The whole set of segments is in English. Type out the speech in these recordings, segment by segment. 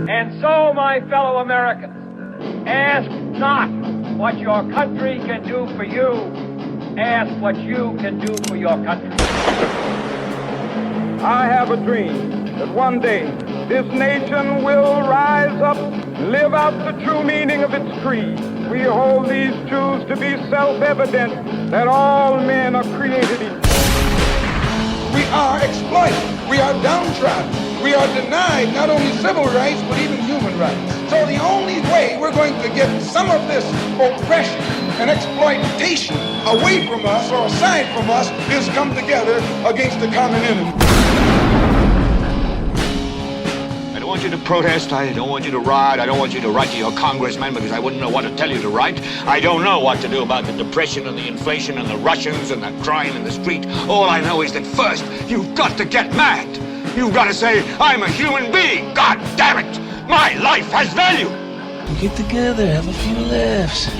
And so, my fellow Americans, ask not what your country can do for you. Ask what you can do for your country. I have a dream that one day this nation will rise up and live out the true meaning of its creed. We hold these truths to be self-evident, that all men are created equal. We are exploited. We are downtrodden. We are denied not only civil rights, but even human rights. So the only way we're going to get some of this oppression and exploitation away from us or aside from us is come together against the common enemy. I don't want you to protest. I don't want you to riot. I don't want you to write to your congressman because I wouldn't know what to tell you to write. I don't know what to do about the depression and the inflation and the Russians and the crime in the street. All I know is that first, you've got to get mad. You've got to say, I'm a human being. God damn it. My life has value. Get together, have a few laughs.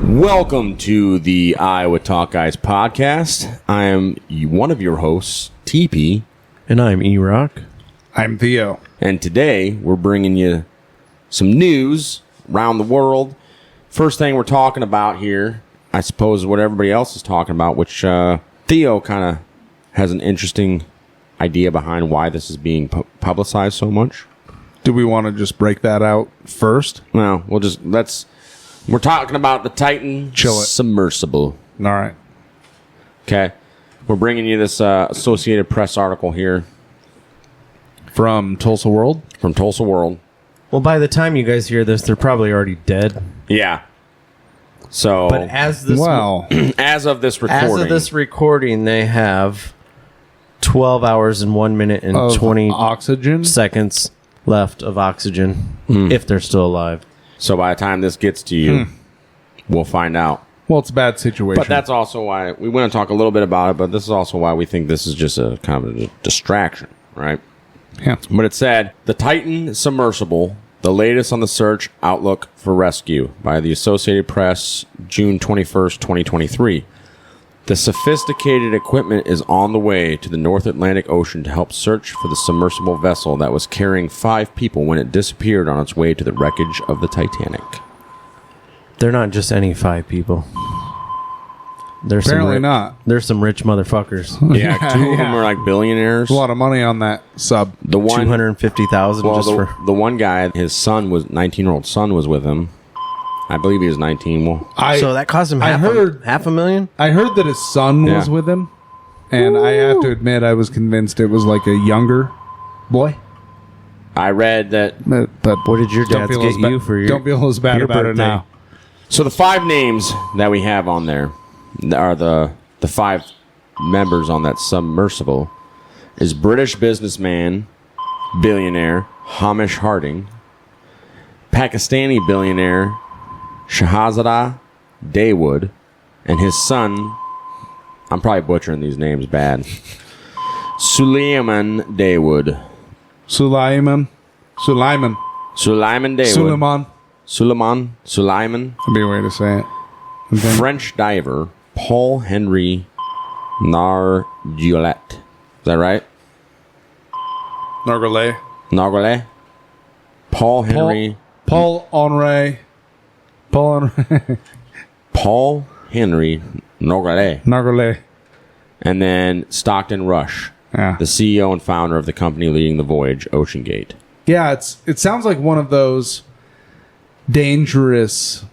Welcome to the Iowa Talk Guys podcast. I am one of your hosts, TP. And I'm E-Rock. I'm Theo. And today we're bringing you some news around the world. First thing we're talking about here, I suppose, is what everybody else is talking about, which Theo kind of has an interesting idea behind why this is being publicized so much. Do we want to just break that out first? No, we're talking about the Titan submersible. All right. Okay. We're bringing you this Associated Press article here. From Tulsa World? From Tulsa World. Well, by the time you guys hear this, they're probably already dead. Yeah. So, but as of this recording, they have 12 hours and 1 minute and of 20 oxygen seconds left of oxygen if they're still alive. So by the time this gets to you, we'll find out. Well, it's a bad situation. But that's also why we want to talk a little bit about it, but this is also why we think this is just a kind of a distraction, right? Yeah. But it said, the Titan submersible, the latest on the search outlook for rescue by the Associated Press, June 21st, 2023. The sophisticated equipment is on the way to the North Atlantic Ocean to help search for the submersible vessel that was carrying 5 people when it disappeared on its way to the wreckage of the Titanic. They're not just any 5 people. Apparently not. There's some rich motherfuckers. Yeah, 2 of them are like billionaires. A lot of money on that sub. The one, $250,000 well, the one guy, his son was 19-year-old son was with him. I believe he was 19. Well, so that cost him half a million? I heard that his son was with him, and I have to admit I was convinced it was like a younger boy. I read that. But what did your dad get you for your Don't feel as bad your about birthday? it now. So the 5 names that we have on there are the 5 members on that submersible is British businessman, billionaire Hamish Harding, Pakistani billionaire Shahzada Dawood, and his son, I'm probably butchering these names bad, Sulaiman Dawood. Sulaiman Dawood. Sulaiman. That'd be a way to say it. Okay. French diver Paul Henry Nargeolet. Is that right? Nargeolet. Paul Henry. Paul Henry Nargeolet. And then Stockton Rush, Yeah. the CEO and founder of the company leading the voyage, OceanGate. Yeah, it sounds like one of those dangerous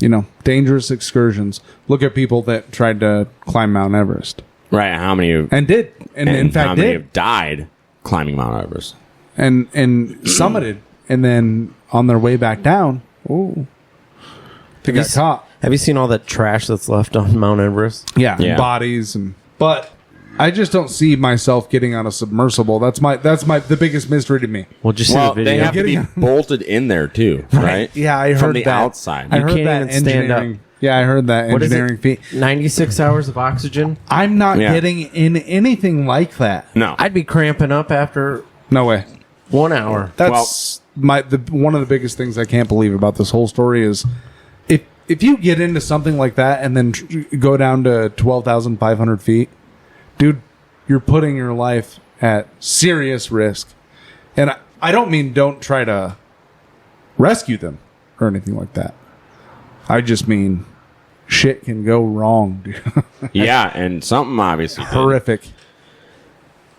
excursions. Look at people that tried to climb Mount Everest. Right. How many have, And did. And in fact how many did. have died climbing Mount Everest? And summited. And then on their way back down, they got caught. Have you seen all that trash that's left on Mount Everest? Yeah. Bodies but I just don't see myself getting on a submersible. That's the biggest mystery to me. Well, just see the video. They have to be bolted in there too, right? Yeah, I heard from the that. outside. I heard can't that even stand up. Yeah, I heard that What is engineering feat. 96 hours of oxygen? I'm not getting in anything like that. No, I'd be cramping up after No way. 1 hour. That's one of the biggest things I can't believe about this whole story is if you get into something like that and then go down to 12,500 feet, dude, you're putting your life at serious risk. And I don't mean don't try to rescue them or anything like that. I just mean shit can go wrong, dude. Yeah, and something obviously did. Horrific.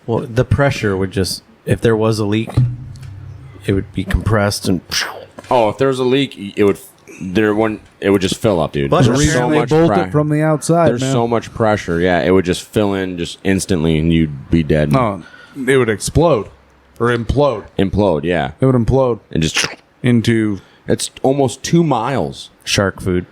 Well, the pressure would just, if there was a leak, it would be compressed and. Oh, if there was a leak, it would just fill up, dude. But The reason they bolt it from the outside, There's man. so much pressure. Yeah, it would just fill in just instantly, and you'd be dead. No, it would explode or implode. Implode. Yeah, It would implode and just into. it's almost 2 miles. Shark food.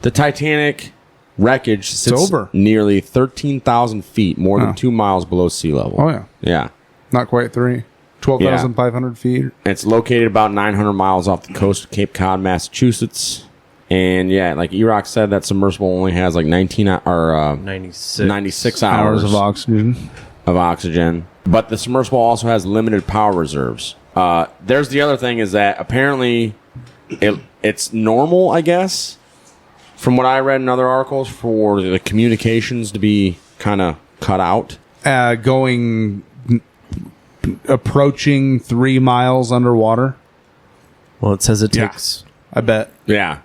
The Titanic wreckage sits over. nearly 13,000 feet, more than 2 miles below sea level. Oh, yeah. Yeah. Not quite 3. 12,500 feet. It's located about 900 miles off the coast of Cape Cod, Massachusetts. And yeah, like Erock said, that submersible only has like 96 hours Hours of oxygen. But the submersible also has limited power reserves. There's the other thing is that apparently it's normal, I guess, from what I read in other articles, for the communications to be kind of cut out. Approaching 3 miles underwater. Well, it says it takes I bet. Yeah.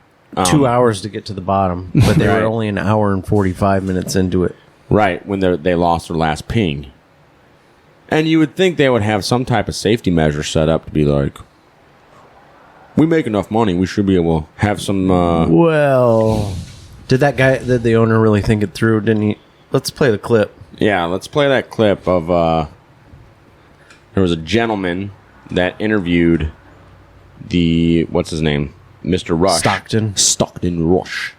2 hours to get to the bottom, but they Right. were only an hour and 45 minutes into it. Right, when they lost their last ping. And you would think they would have some type of safety measure set up to be like, we make enough money, we should be able to have some... Well, did the owner really think it through? Didn't he? Let's play the clip. Yeah, let's play that clip of... there was a gentleman that interviewed what's his name? Mr. Rush. Stockton Rush.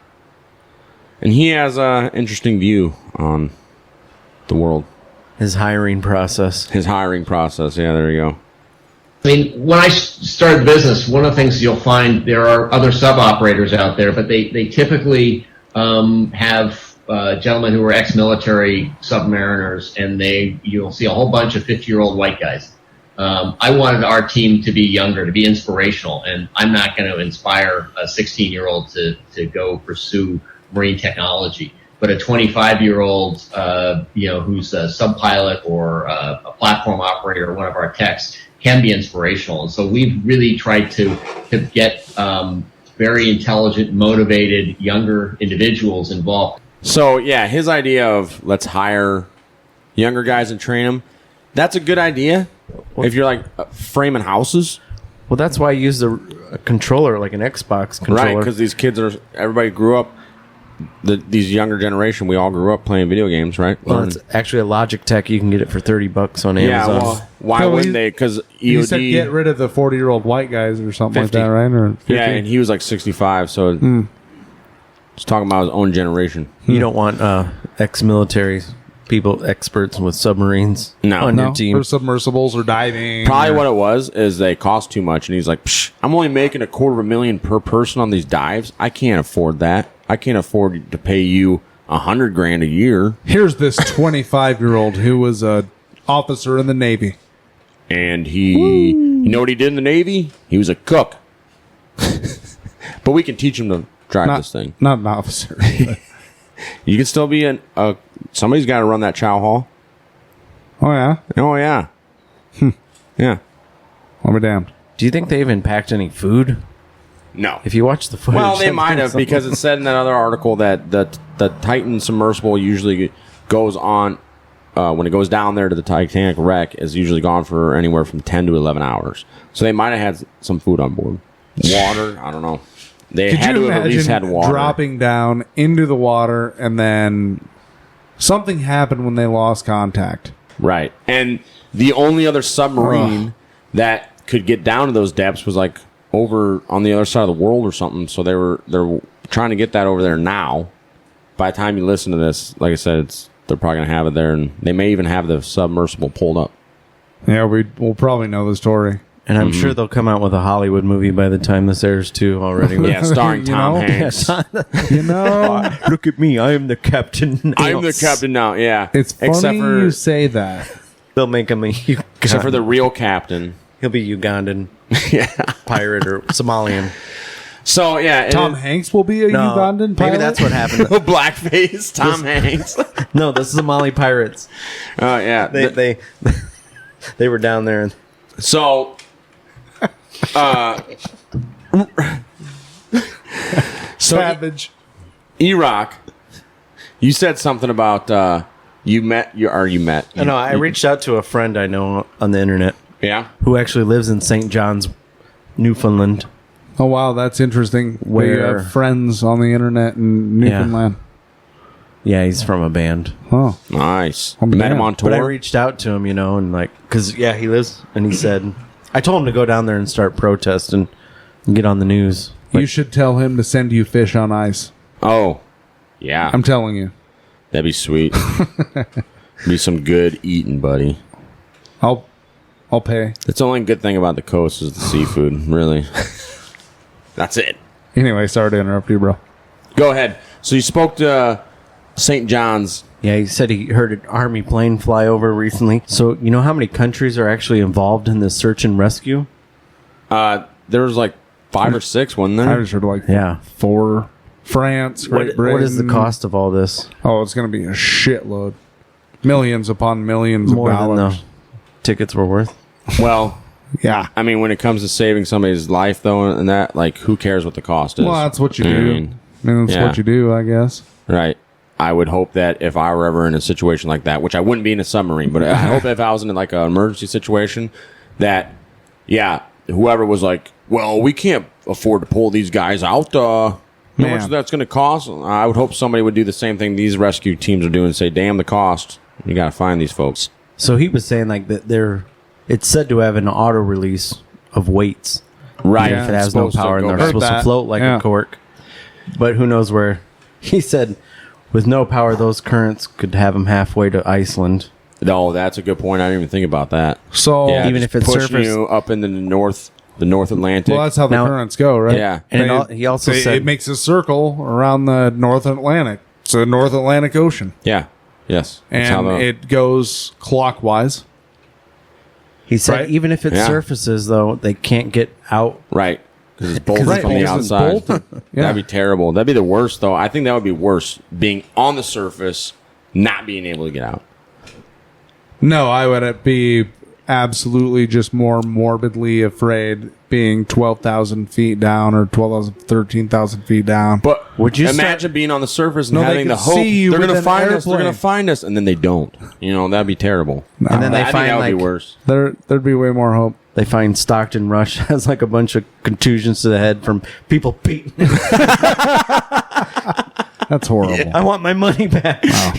And he has an interesting view on the world. His hiring process. Yeah, there you go. I mean, when I started business, one of the things you'll find, there are other sub-operators out there, but they typically have gentlemen who are ex-military submariners, and you'll see a whole bunch of 50-year-old white guys. I wanted our team to be younger, to be inspirational, and I'm not going to inspire a 16-year-old to go pursue marine technology. But a 25-year-old, who's a sub-pilot or a platform operator or one of our techs can be inspirational. And so we've really tried to get very intelligent, motivated, younger individuals involved. So, yeah, his idea of let's hire younger guys and train them, that's a good idea. If you're like framing houses. Well, that's why I use a controller, like an Xbox controller. Right, because these kids everybody grew up, these younger generation, we all grew up playing video games, right? Well, it's actually a Logitech. You can get it for $30 on Amazon. Yeah, well, why wouldn't they? Because You said get rid of the 40-year-old white guys or something 50. like that, right? Or 50? Yeah, and he was like 65, so he's talking about his own generation. You don't want ex-military people, experts with submarines on your team. Or submersibles or diving. Probably what it was is they cost too much, and he's like, I'm only making $250,000 per person on these dives. I can't afford that. I can't afford to pay you $100,000 a year. Here's this 25-year-old who was a officer in the Navy. And you know what he did in the Navy? He was a cook. But we can teach him to drive this thing. Not an officer. You can still be somebody's got to run that chow hall. Oh, yeah? Oh, yeah. Yeah. I'll be damned. Do you think they even packed any food? No. If you watch the footage. Well, they might have, because it said in that other article that the Titan submersible usually goes on, when it goes down there to the Titanic wreck, is usually gone for anywhere from 10 to 11 hours. So they might have had some food on board. Water, I don't know. They had to have at least had water. Dropping down into the water, and then something happened when they lost contact. Right. And the only other submarine that could get down to those depths was like over on the other side of the world or something. So they're trying to get that over there now. By the time you listen to this, like I said, they're probably going to have it there, and they may even have the submersible pulled up. Yeah, we'll probably know the story. And I'm sure they'll come out with a Hollywood movie by the time this airs too already. Yeah, starring Tom Hanks. Look at me, I am the captain. I'm the captain now, yeah. It's funny you say that. They'll make him except for the real captain. He'll be Ugandan, pirate or Somalian. So, yeah. Tom Hanks will be a Ugandan pilot? Maybe that's what happened. Blackface, Tom Hanks. No, the Somali pirates. Oh, yeah. They were down there and So, Savage. E-Rock, you said something about you met. I reached out to a friend I know on the internet. Yeah, who actually lives in St. John's, Newfoundland. Oh wow, that's interesting. Where you have friends on the internet in Newfoundland. Yeah, he's from a band. Oh, nice. Met him on tour. But I reached out to him, and because he lives, and he said, I told him to go down there and start protesting and get on the news. You should tell him to send you fish on ice. Oh, yeah. I'm telling you. That'd be sweet. Be some good eating, buddy. I'll pay. That's the only good thing about the coast is the seafood, really. That's it. Anyway, sorry to interrupt you, bro. Go ahead. So you spoke to St. John's. Yeah, he said he heard an Army plane fly over recently. So you know how many countries are actually involved in this search and rescue? There was like 5 or 6, wasn't there? I just heard 4. France, Great Britain. What is the cost of all this? Oh, it's going to be a shitload. Millions upon millions More of dollars. than the tickets were worth. Well, yeah. I mean, when it comes to saving somebody's life, though, and that, who cares what the cost is? Well, that's what you do. That's what you do, I guess. Right. I would hope that if I were ever in a situation like that, which I wouldn't be in a submarine, but I hope if I was in an emergency situation, that, whoever was like, well, we can't afford to pull these guys out. How much that's going to cost? I would hope somebody would do the same thing these rescue teams are doing and say, damn the cost. You got to find these folks. So he was saying that it's said to have an auto release of weights. Right. If it has no power and they're supposed to float like a cork. But who knows where. He said with no power, those currents could have them halfway to Iceland. No, that's a good point. I didn't even think about that. So even if it's pushing you up into the North Atlantic. Well, that's how the currents go, right? Yeah. And he also said it makes a circle around the North Atlantic. It's the North Atlantic Ocean. Yeah. Yes. And it goes clockwise. He said even if it surfaces, though, they can't get out. Right. Because it's bolted from the outside. That'd be terrible. That'd be the worst, though. I think that would be worse, being on the surface, not being able to get out. No, I would be absolutely just more morbidly afraid being 12,000 feet down or 13,000 feet down. But would you imagine being on the surface and having the hope they're going to find us, they're going to find us, and then they don't? That'd be terrible. No. And then they find that would be worse. There'd be way more hope. They find Stockton Rush has a bunch of contusions to the head from people beating him. That's horrible. I want my money back. Wow.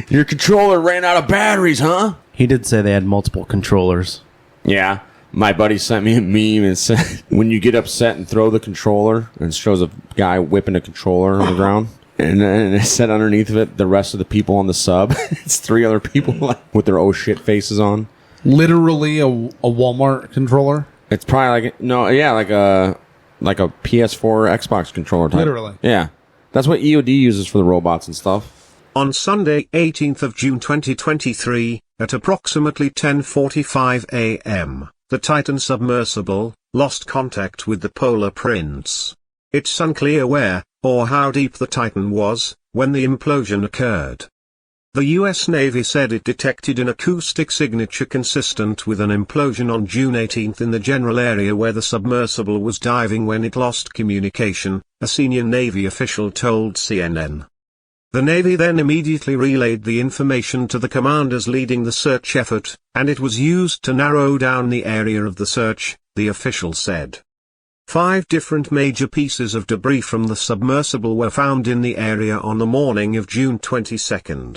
Your controller ran out of batteries, huh? He did say they had multiple controllers. Yeah. My buddy sent me a meme and said, when you get upset and throw the controller, and it shows a guy whipping a controller on the ground. And it said underneath of it, the rest of the people on the sub. It's 3 other people with their oh shit faces on. Literally a Walmart controller? It's probably like a PS4 Xbox controller type. Literally. Yeah. That's what EOD uses for the robots and stuff. On Sunday, 18th of June 2023, at approximately 10:45 a.m., the Titan submersible lost contact with the Polar Prince. It's unclear where, or how deep the Titan was, when the implosion occurred. The U.S. Navy said it detected an acoustic signature consistent with an implosion on June 18 in the general area where the submersible was diving when it lost communication, a senior Navy official told CNN. The Navy then immediately relayed the information to the commanders leading the search effort, and it was used to narrow down the area of the search, the official said. 5 different major pieces of debris from the submersible were found in the area on the morning of June 22.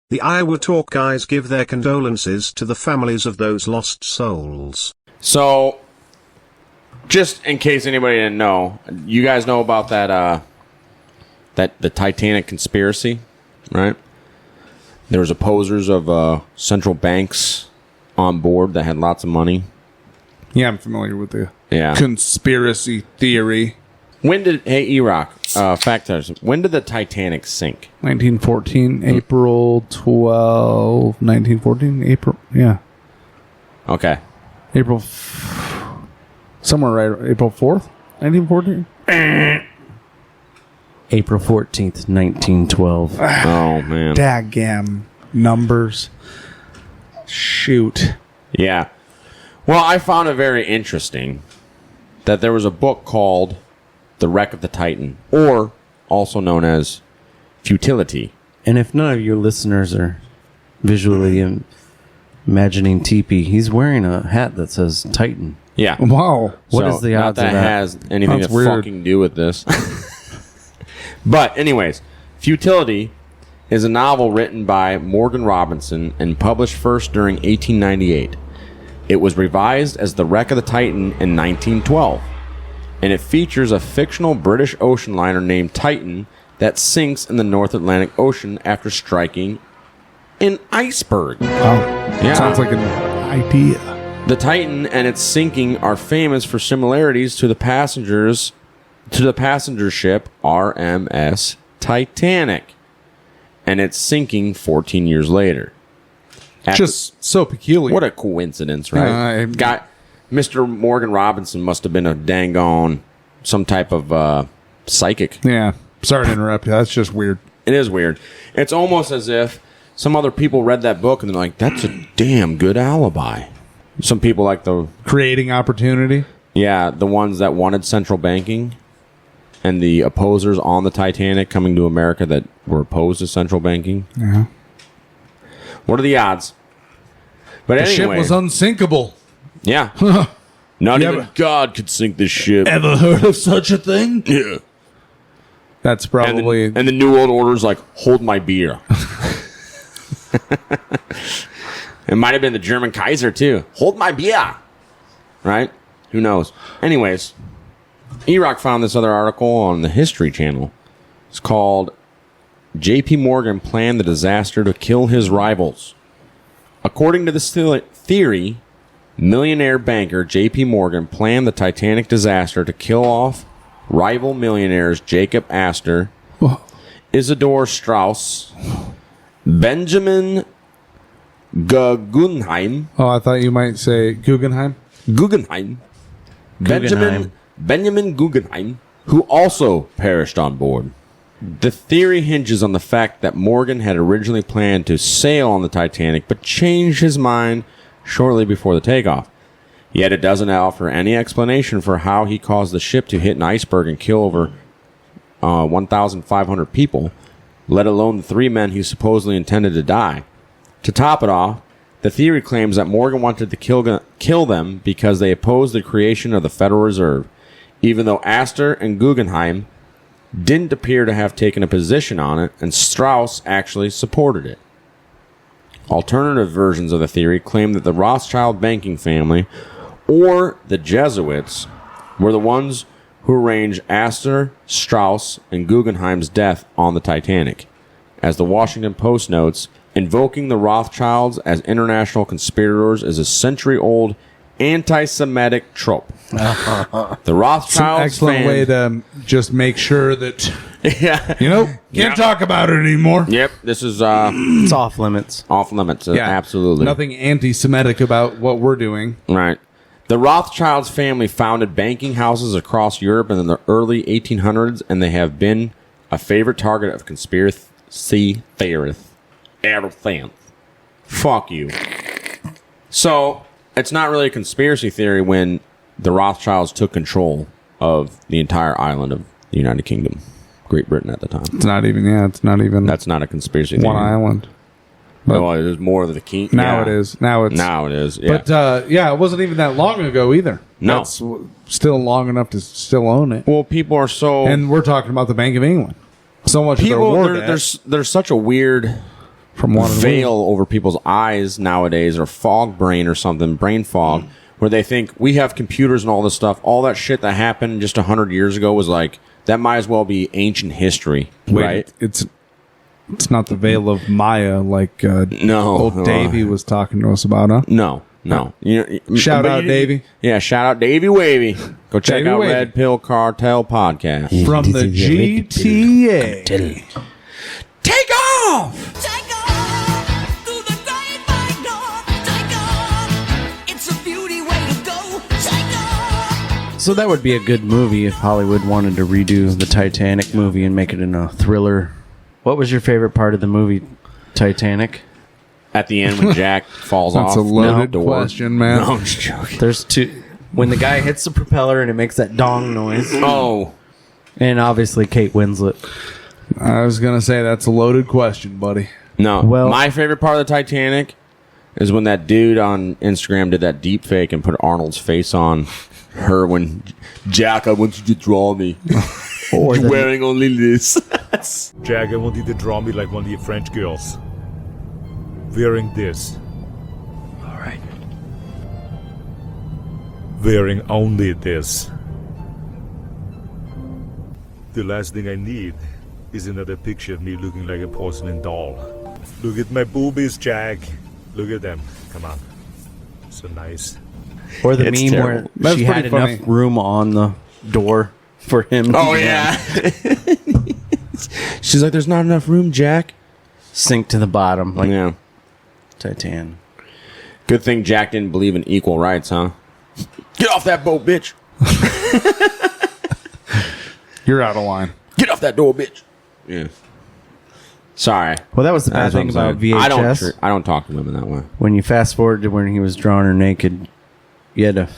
The Iowa Talk guys give their condolences to the families of those lost souls. So, just in case anybody didn't know, you guys know about that the Titanic conspiracy, right? There was opposers of central banks on board that had lots of money. Yeah, I'm familiar with the Yeah. conspiracy theory. When did, hey, E-Rock, fact tellers, when did the Titanic sink? 1914, April 12, 1914, April, yeah. Okay. Somewhere right, April 4th, 1914? April 14th, 1912. Oh, man. Daggam numbers. Shoot. Yeah. Well, I found it very interesting that there was a book called The Wreck of the Titan, or also known as Futility. And if none of your listeners are visually imagining TP, he's wearing a hat that says Titan. Yeah. Wow. What is the odds that of that? has anything That's to weird. fucking do with this. But anyways, Futility is a novel written by Morgan Robinson and published first during 1898. It was revised as The Wreck of the Titan in 1912. And it features a fictional British ocean liner named Titan that sinks in the North Atlantic Ocean after striking an iceberg. Oh, Yeah. sounds like an idea. The Titan and its sinking are famous for similarities to the passenger ship RMS Titanic and its sinking 14 years later. Just so peculiar. What a coincidence, right? Got Mr. Morgan Robinson must have been a dang on some type of psychic. Yeah. Sorry to interrupt you. That's just weird. It is weird. It's almost as if some other people read that book and they're like, that's a damn good alibi. Some people like the... Creating opportunity? Yeah, the ones that wanted central banking and the opposers on the Titanic coming to America that were opposed to central banking. Yeah. What are the odds? But The anyway, ship was unsinkable. Yeah. Not Yeah, even but- God could sink this ship. Ever heard of such a thing? Yeah. That's probably... And the New World Order's like, hold my beer. It might have been the German Kaiser, too. Hold my beer. Right? Who knows? Anyways, E-Rock found this other article on the History Channel. It's called J.P. Morgan Planned the Disaster to Kill His Rivals. According to this theory, millionaire banker J.P. Morgan planned the Titanic disaster to kill off rival millionaires Jacob Astor, Isidor Straus, Benjamin Guggenheim. Oh, I thought you might say Guggenheim. Guggenheim. Benjamin Guggenheim, who also perished on board. The theory hinges on the fact that Morgan had originally planned to sail on the Titanic, but changed his mind shortly before the takeoff. Yet it doesn't offer any explanation for how he caused the ship to hit an iceberg and kill over 1,500 people, let alone the 3 men he supposedly intended to die. To top it off, the theory claims that Morgan wanted to kill them because they opposed the creation of the Federal Reserve, even though Astor and Guggenheim didn't appear to have taken a position on it, and Strauss actually supported it. Alternative versions of the theory claim that the Rothschild banking family or the Jesuits were the ones who arranged Astor, Strauss, and Guggenheim's death on the Titanic. As the Washington Post notes, invoking the Rothschilds as international conspirators is a century-old anti-Semitic trope. The Rothschilds... Excellent way to just make sure that... Yeah. Can't talk about it anymore. Yep, this is... it's off limits. Off limits, absolutely. Nothing anti-Semitic about what we're doing. Right. The Rothschilds family founded banking houses across Europe in the early 1800s, and they have been a favorite target of conspiracy theorists ever since. Fuck you. So, it's not really a conspiracy theory when the Rothschilds took control of the entire island of the United Kingdom, Great Britain at the time. It's not even, That's not a conspiracy theory. one island. Well, there's more of the king. Now it is. Now it is. Yeah. But, it wasn't even that long ago either. No. That's still long enough to still own it. Well, people are so... And we're talking about the Bank of England. So much people, of their war debt there's such a weird from one veil over people's eyes nowadays, or fog brain or something, brain fog, where they think we have computers and all this stuff. All that shit that happened just 100 years ago was like, that might as well be ancient history, right? It's not the veil of Maya like old Davey was talking to us about, huh? No. Shout out Davey. Yeah, shout out Davey Wavy. Go check Davey out Wavy. Red Pill Cartel Podcast. From the GTA. Take off! Take off through the great wide door. Take off. It's a beauty way to go. Take off. So that would be a good movie if Hollywood wanted to redo the Titanic movie and make it in a thriller. What was your favorite part of the movie Titanic? At the end when Jack falls off. That's a loaded door. question, man. No, I'm just joking. There's two. When the guy hits the propeller and it makes that dong noise. Oh. And obviously Kate Winslet. I was going to say that's a loaded question, buddy. No. Well- My favorite part of the Titanic is when that dude on Instagram did that deep fake and put Arnold's face on her when Jack, I want you to draw me. Or You're wearing only this. Jack, I want you to draw me like one of your French girls. Wearing this. All right. Wearing only this. The last thing I need is another picture of me looking like a porcelain doll. Look at my boobies, Jack. Look at them. Come on. So nice. Or the It's meme terrible. where she That's had pretty enough funny. room on the door for him. Oh, to yeah. She's like, there's not enough room, Jack. sink to the bottom like Yeah. Titan. Good thing Jack didn't believe in equal rights, huh? Get off that boat, bitch. You're out of line. Get off that door, bitch. Yeah. Sorry. Well, that was the bad That's what thing I'm about saying. VHS. I don't talk to women that way. When you fast forward to when he was drawing her naked, you had to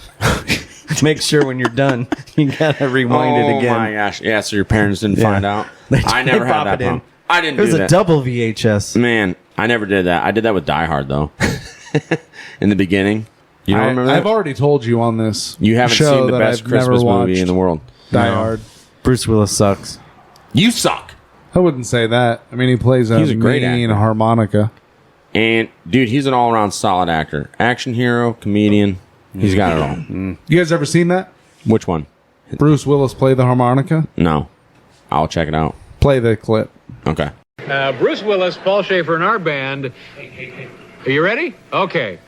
make sure when you're done, you gotta rewind it again. Oh my gosh. Yeah, so your parents didn't Yeah. find out? They I never pop had that it in. problem. I didn't It was do a that. double VHS. Man, I never did that. I did that with Die Hard, though. In the beginning. You don't remember that? I've already told you on this. You haven't show seen the that best I've never Christmas movie watched in the world. Die No. Hard. Bruce Willis sucks. You suck. I wouldn't say that. I mean, he plays He's a great mean actor. harmonica. And, dude, he's an all-around solid actor. Action hero, comedian. He's got it all. You guys ever seen that? Which one? Bruce Willis play the harmonica? No. I'll check it out. Play the clip. Okay. Bruce Willis, Paul Schaefer, and our band. Are you ready? Okay.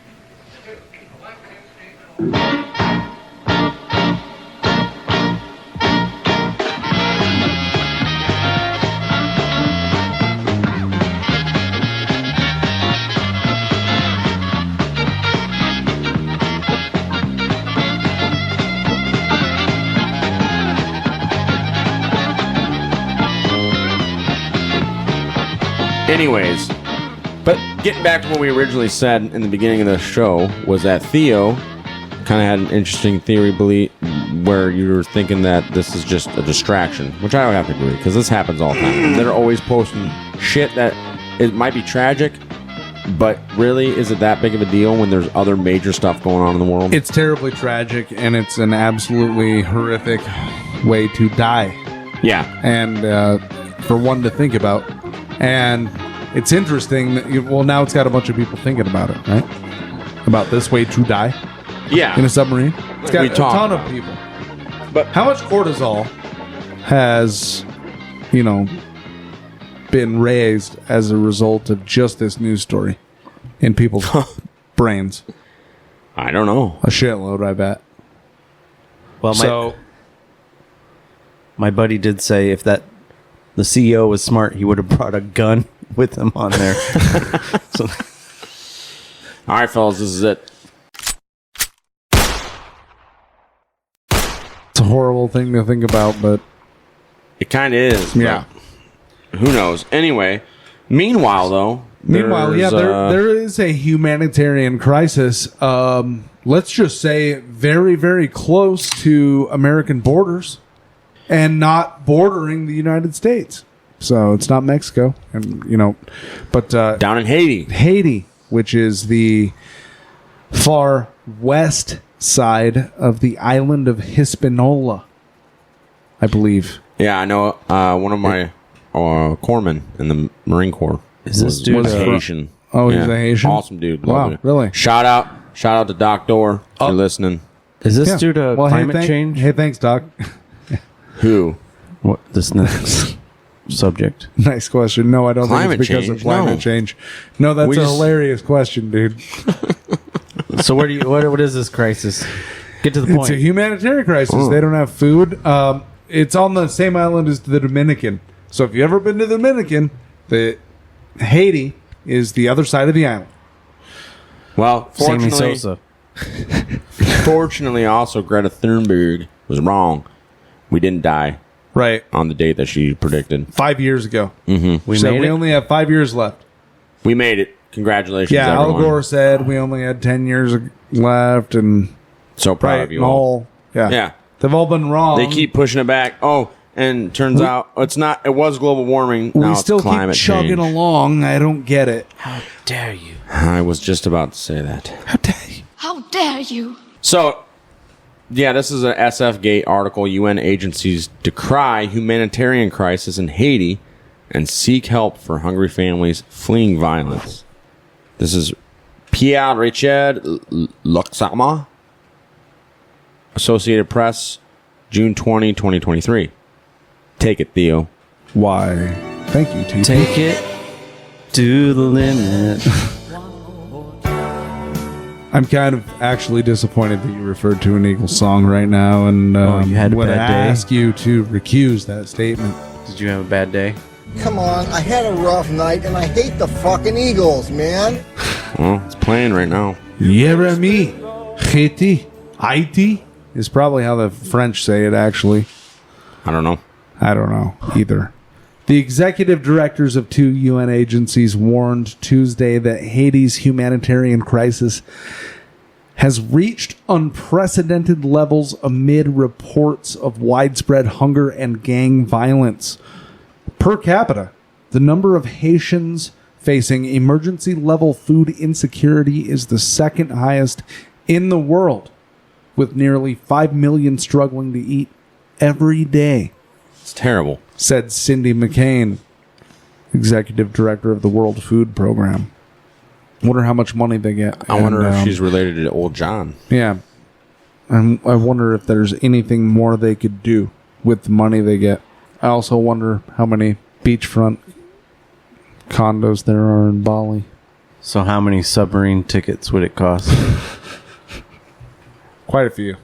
Anyways, but getting back to what we originally said in the beginning of the show was that Theo kind of had an interesting theory belief where you were thinking that this is just a distraction, which I would have to agree because this happens all the time. They're always posting shit that it might be tragic, but really, is it that big of a deal when there's other major stuff going on in the world? It's terribly tragic, and it's an absolutely horrific way to die. Yeah. And for one to think about. And it's interesting that, well, now it's got a bunch of people thinking about it, right? About this way to die Yeah. in a submarine. It's got We a talk ton of about it. people. But how much cortisol has, been raised as a result of just this news story in people's brains? I don't know. A shitload, I bet. Well, my buddy did say if the CEO was smart, he would have brought a gun with him on there. So, all right, fellas, this is it. It's a horrible thing to think about, but It kind of is. Yeah. but Who knows? Anyway, meanwhile, though. there is a humanitarian crisis. Let's just say very, very close to American borders and not bordering the United States. So it's not Mexico, and but down in Haiti, which is the far west side of the island of Hispaniola, I believe. Yeah, I know. One of my corpsmen in the Marine Corps Is this dude was a- Haitian. Oh, he's a Haitian? Awesome dude. Wow, Loving it. really? Shout out to Doc Door. If you're listening. is this Yeah. due to Well, climate change? Hey, thanks, Doc. Who? What this next subject? Nice question. No, I don't Climate think it's because change? of climate No. change. No, that's We a just- hilarious question, dude. So what is this crisis? Get to the It's a point. humanitarian crisis. They don't have food. It's on the same island as the Dominican. So if you've ever been to the Dominican, Haiti is the other side of the island. Well, Sammy fortunately, Sosa. fortunately, also Greta Thunberg was wrong. We didn't die Right. on the date that she predicted. 5 years ago. Mm-hmm. We So made we it. only have 5 years left. We made it Congratulations, Yeah, everyone. Al Gore said we only had 10 years left, and So proud of you all. Yeah. They've all been wrong. They keep pushing it back. Oh, and turns out it's not. It was global warming. Now We it's still keep climate chugging change. along. I don't get it. How dare you? I was just about to say that. How dare you? So, yeah, this is an SF Gate article. UN agencies decry humanitarian crisis in Haiti and seek help for hungry families fleeing violence. This is Pierre Richard Luxama, Associated Press, June 20, 2023. Take it, Theo. Why? Thank you, TP. Take it to the limit. I'm kind of actually disappointed that you referred to an Eagles song right now, and you had a would bad day? ask you to recuse that statement. Did you have a bad day? Come on, I had a rough night and I hate the fucking Eagles, man. Well, it's playing right now. Jeremy, Haiti is probably how the French say it, actually. I don't know. I don't know either. The executive directors of 2 UN agencies warned Tuesday that Haiti's humanitarian crisis has reached unprecedented levels amid reports of widespread hunger and gang violence. Per capita, the number of Haitians facing emergency-level food insecurity is the second highest in the world, with nearly 5 million struggling to eat every day. It's terrible, said Cindy McCain, executive director of the World Food Program. Wonder how much money they get. I wonder And, if she's related to old John. Yeah. And I wonder if there's anything more they could do with the money they get. I also wonder how many beachfront condos there are in Bali. So how many submarine tickets would it cost Quite a few.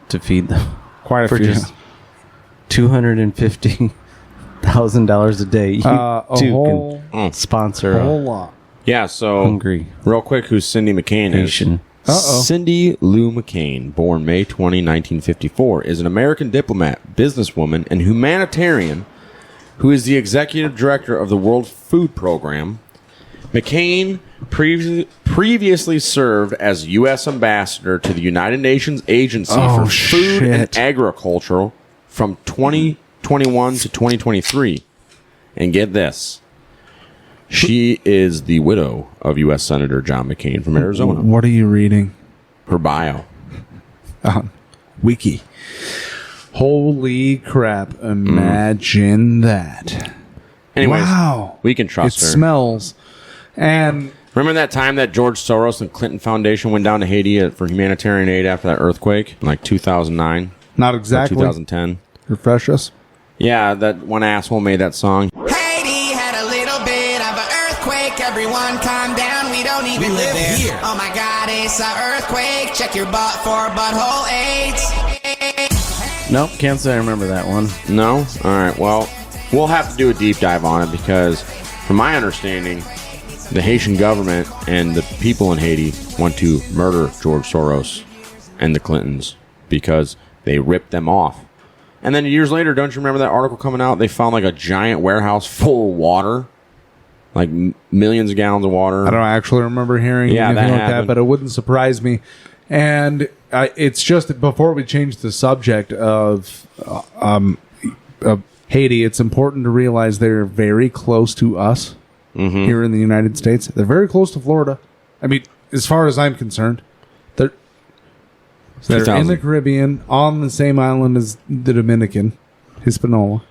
to feed them? Quite a For few. just $250,000 a day. You A too whole, can sponsor a whole lot. Yeah, so hungry real quick, who Cindy McCain Haitian. is? Cindy Lou McCain, born May 20, 1954, is an American diplomat, businesswoman, and humanitarian who is the executive director of the World Food Program. McCain previously served as U.S. ambassador to the United Nations Agency for Food and Agriculture from 2021 to 2023. And get this. She is the widow of U.S. Senator John McCain from Arizona. What are you reading? Her bio. Wiki. Holy crap. Imagine that. Anyways, wow. we can trust it her. Smells. And remember that time that George Soros and Clinton Foundation went down to Haiti for humanitarian aid after that earthquake in like 2009? Not exactly. 2010. Refresh us. Yeah, that one asshole made that song. Haiti had a little bit of an earthquake. Everyone calm down. We don't even live there. Here. Oh my God, it's an earthquake. Check your butt for butthole AIDS. Nope, can't say I remember that one. No? All right, well, we'll have to do a deep dive on it because, from my understanding, the Haitian government and the people in Haiti want to murder George Soros and the Clintons because they ripped them off. And then years later, don't you remember that article coming out? They found like a giant warehouse full of water, like millions of gallons of water. I don't actually remember hearing anything like that, but it wouldn't surprise me. And it's just before we change the subject of Haiti, it's important to realize they're very close to us here in the United States. They're very close to Florida. I mean, as far as I'm concerned, they're in the Caribbean, on the same island as the Dominican, Hispaniola.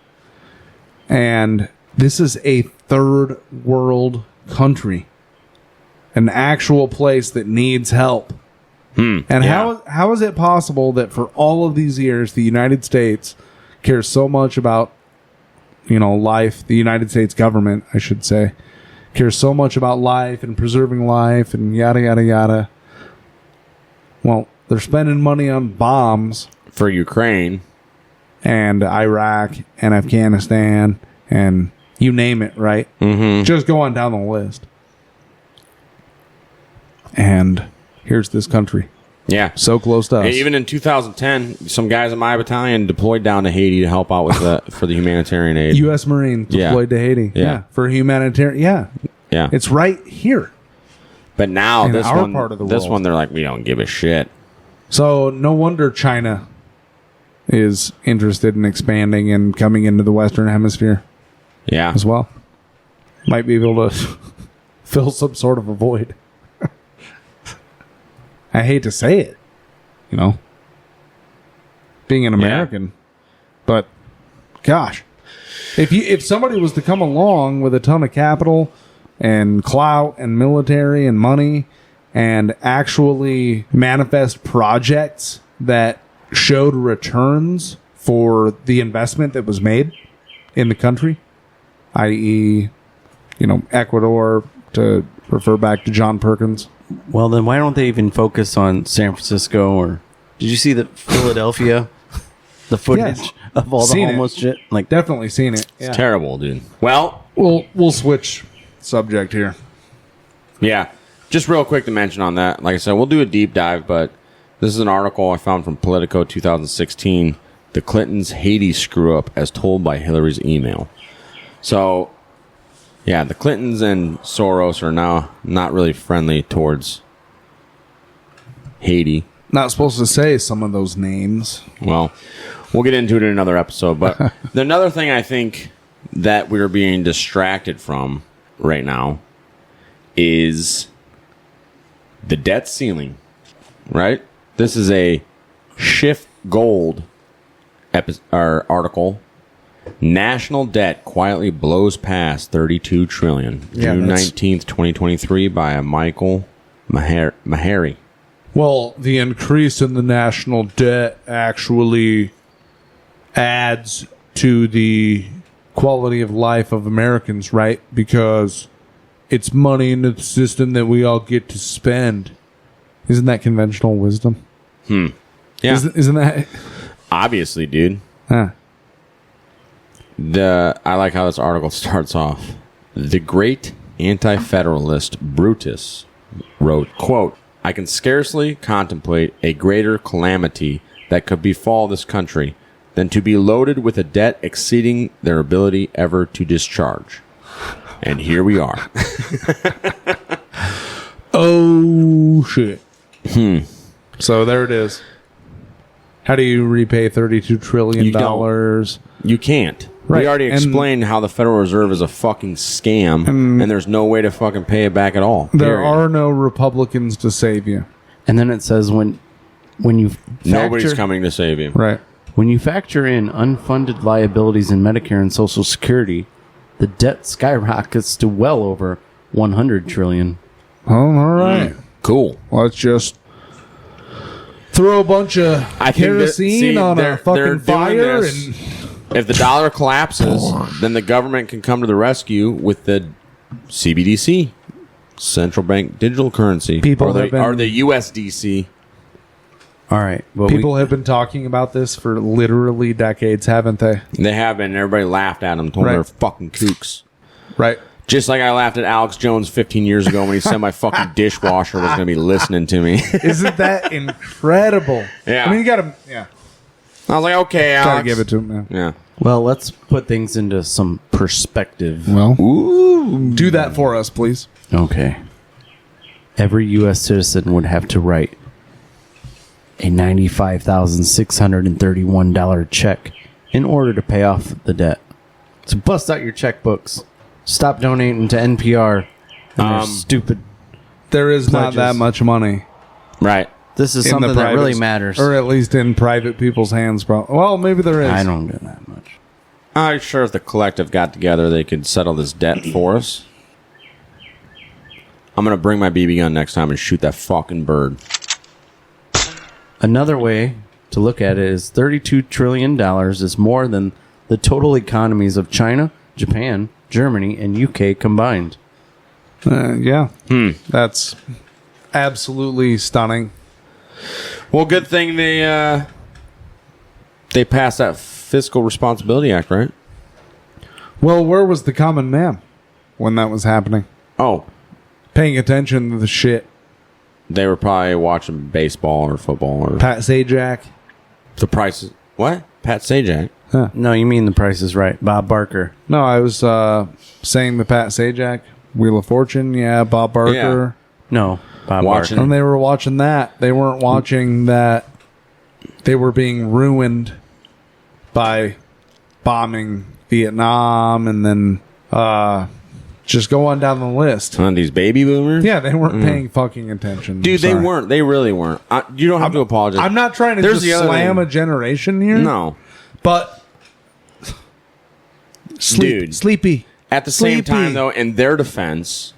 And this is a third world country, an actual place that needs help. And how is it possible that for all of these years, the United States cares so much about, life, the United States government, I should say, cares so much about life and preserving life and yada, yada, yada. Well, they're spending money on bombs. For Ukraine. And Iraq and Afghanistan and you name it, right? Mm-hmm. Just go on down the list. And here's this country. Yeah. So close to us. And even in 2010, some guys in my battalion deployed down to Haiti to help out with for the humanitarian aid. U.S. Marine deployed to Haiti. Yeah. For humanitarian. Yeah. Yeah. It's right here. But now in this our one, part of the this world. one, they're like, we don't give a shit. So no wonder China is interested in expanding and coming into the Western Hemisphere Yeah. as well. Might be able to fill some sort of a void. I hate to say it, being an American, but gosh, if somebody was to come along with a ton of capital and clout and military and money and actually manifest projects that showed returns for the investment that was made in the country, i.e., Ecuador, to refer back to John Perkins. Well, then why don't they even focus on San Francisco? Or did you see the Philadelphia, the footage Yes. of all the Seen homeless it. shit? Like, Definitely seen it. It's terrible, dude. Well, We'll switch subject here. yeah. Just real quick to mention on that. Like I said, we'll do a deep dive, but this is an article I found from Politico 2016. The Clintons' Haiti screw up as told by Hillary's email. So, yeah, the Clintons and Soros are now not really friendly towards Haiti. Not supposed to say some of those names. Well, we'll get into it in another episode. But another thing I think that we're being distracted from right now is the debt ceiling, right? This is a Shift Gold article. National debt quietly blows past $32 trillion. Yeah, June that's- 19th, 2023 by a Michael Mahari. Well, the increase in the national debt actually adds to the quality of life of Americans, right? Because it's money in the system that we all get to spend. Isn't that conventional wisdom? Yeah. Isn't that? Obviously, dude. Huh. I like how this article starts off. The great anti-federalist Brutus wrote, quote, I can scarcely contemplate a greater calamity that could befall this country than to be loaded with a debt exceeding their ability ever to discharge. And here we are. Oh, shit. So there it is. How do you repay $32 trillion? You can't. Right. We already And explained how the Federal Reserve is a fucking scam, and there's no way to fucking pay it back at all. There Period. are no Republicans to save you. and then it says when you Nobody's factor- coming to save you. Right. When you factor in unfunded liabilities in Medicare and Social Security, the debt skyrockets to well over $100 trillion. Oh, all right. Cool. Let's just throw a bunch of kerosene on a they're fucking doing fire this. and If the dollar collapses, then the government can come to the rescue with the CBDC, central bank digital currency, People or have been- the USDC. All right. Well, people have been talking about this for literally decades, haven't they? They have been. Everybody laughed at them, told them Right. they're fucking kooks. Right. Just like I laughed at Alex Jones 15 years ago when he said my fucking dishwasher was going to be listening to me. Isn't that incredible? Yeah. I mean, you gotta, yeah. I was like, okay, Alex. Gotta give it to him, man. Yeah. Well, let's put things into some perspective. Well, do that for us, please. Okay. Every U.S. citizen would have to write a $95,631 check in order to pay off the debt. So bust out your checkbooks. Stop donating to NPR and their stupid. There is not pledges. that much money. Right. This is in something the that really privates, matters. or at least in private people's hands. Well, maybe there is. I don't get that much. I'm sure if the collective got together, they could settle this debt for us. I'm going to bring my BB gun next time and shoot that fucking bird. Another way to look at it is $32 trillion is more than the total economies of China, Japan, Germany, and UK combined. Yeah. That's absolutely stunning. Well, good thing they passed that Fiscal Responsibility Act, right? Well, where was the common man when that was happening? Oh, paying attention to the shit. They were probably watching baseball or football or Pat Sajak. The Price is what? Pat Sajak. Huh. No, you mean The Price is Right. Bob Barker. No, I was saying the Pat Sajak, Wheel of Fortune. Yeah, Bob Barker. No, Bob watching. And they were watching that. They weren't watching that they were being ruined by bombing Vietnam and then just go on down the list. On these baby boomers? Yeah, they weren't paying fucking attention. Dude, they weren't. They really weren't. You don't have to apologize. I'm not trying to just slam a generation here. No. But sleepy. At the same time, though, in their defense,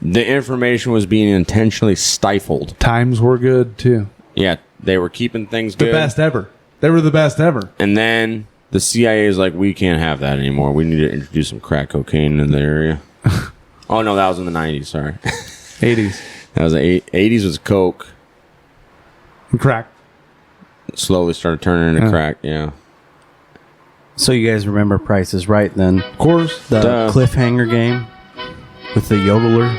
the information was being intentionally stifled. Times were good, too. Yeah, they were keeping things The good. best ever. They were the best ever. And then the CIA is like, we can't have that anymore. We need to introduce some crack cocaine in the area. Oh, no, that was in the 90s, sorry. 80s. That was the 80s was coke. And crack. It slowly started turning into crack, yeah. So you guys remember Price is Right then? Of course. The cliffhanger game with the yodeler?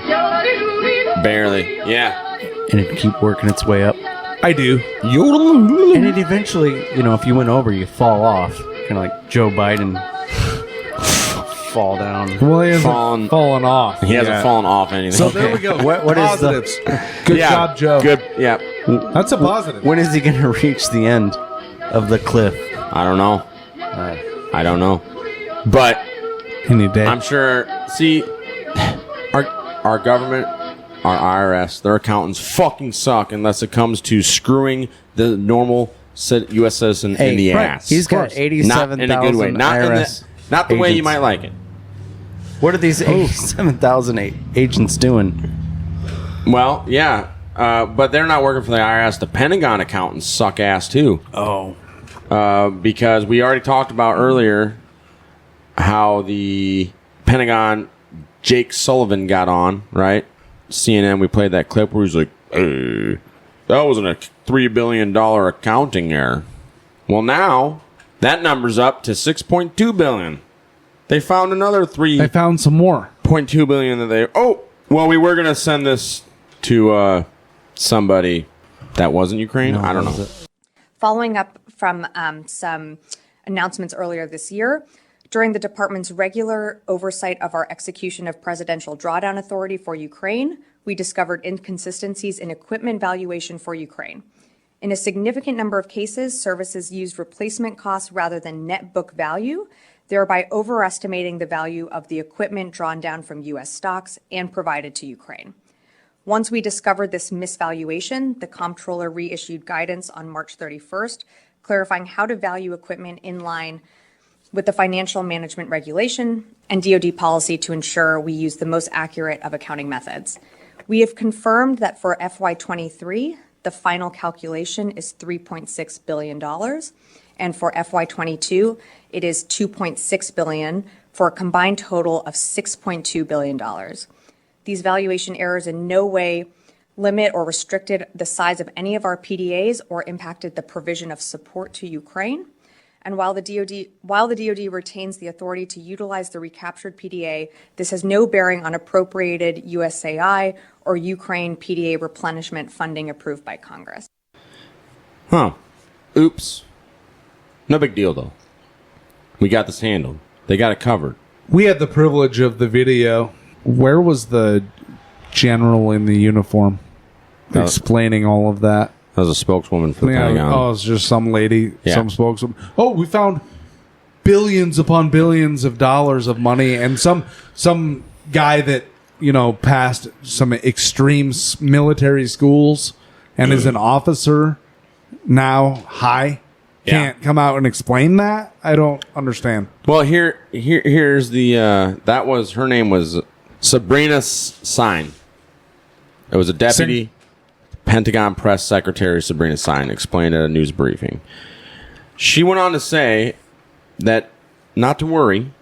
Barely, yeah. And it'd keep working its way up. I do. Yodel. And it eventually, if you went over, you fall off. Kind of like Joe Biden. Fall down. Well, he hasn't fallen off. He hasn't fallen off anything. So there we go. What Positives. is the... Good job, Joe. Good, yeah. That's a positive. When is he going to reach the end of the cliff? I don't know. I don't know. But any day. I'm sure, see, our government, our IRS, their accountants fucking suck unless it comes to screwing the normal U.S. citizen in the ass. He's got 87,000 Not in a good way. Not the way you might like it. What are these 87,000 agents doing? Well, yeah, but they're not working for the IRS. The Pentagon accountants suck ass too. Oh. Because we already talked about earlier how the Pentagon, Jake Sullivan got on, right? CNN, we played that clip where he's like, that wasn't a $3 billion accounting error. Well, now that number's up to $6.2 billion. They found another They found some more. $0.2 billion that they... we were going to send this to somebody that wasn't Ukraine. I don't know. Following up from some announcements earlier this year, during the department's regular oversight of our execution of Presidential Drawdown Authority for Ukraine, we discovered inconsistencies in equipment valuation for Ukraine. In a significant number of cases, services used replacement costs rather than net book value, thereby overestimating the value of the equipment drawn down from U.S. stocks and provided to Ukraine. Once we discovered this misvaluation, the comptroller reissued guidance on March 31st, clarifying how to value equipment in line with the financial management regulation and DoD policy to ensure we use the most accurate of accounting methods. We have confirmed that for FY23, the final calculation is $3.6 billion, and for FY22, it is $2.6 billion, for a combined total of $6.2 billion. These valuation errors in no way limit or restricted the size of any of our PDAs or impacted the provision of support to Ukraine. And while the DoD retains the authority to utilize the recaptured PDA, this has no bearing on appropriated USAI or Ukraine PDA replenishment funding approved by Congress. Oops. No big deal, though. We got this handled. They got it covered. We had the privilege of the video. Where was the general in the uniform explaining all of that? That was a spokeswoman for the Pentagon. Oh, it's just some lady, some spokeswoman. Oh, we found billions upon billions of dollars of money, and some guy that passed some extreme military schools and is an officer now. Can't come out and explain that. I don't understand. Well, here's the her name was Sabrina Sine. It was a deputy Pentagon press secretary. Sabrina Sine explained at a news briefing. She went on to say that not to worry,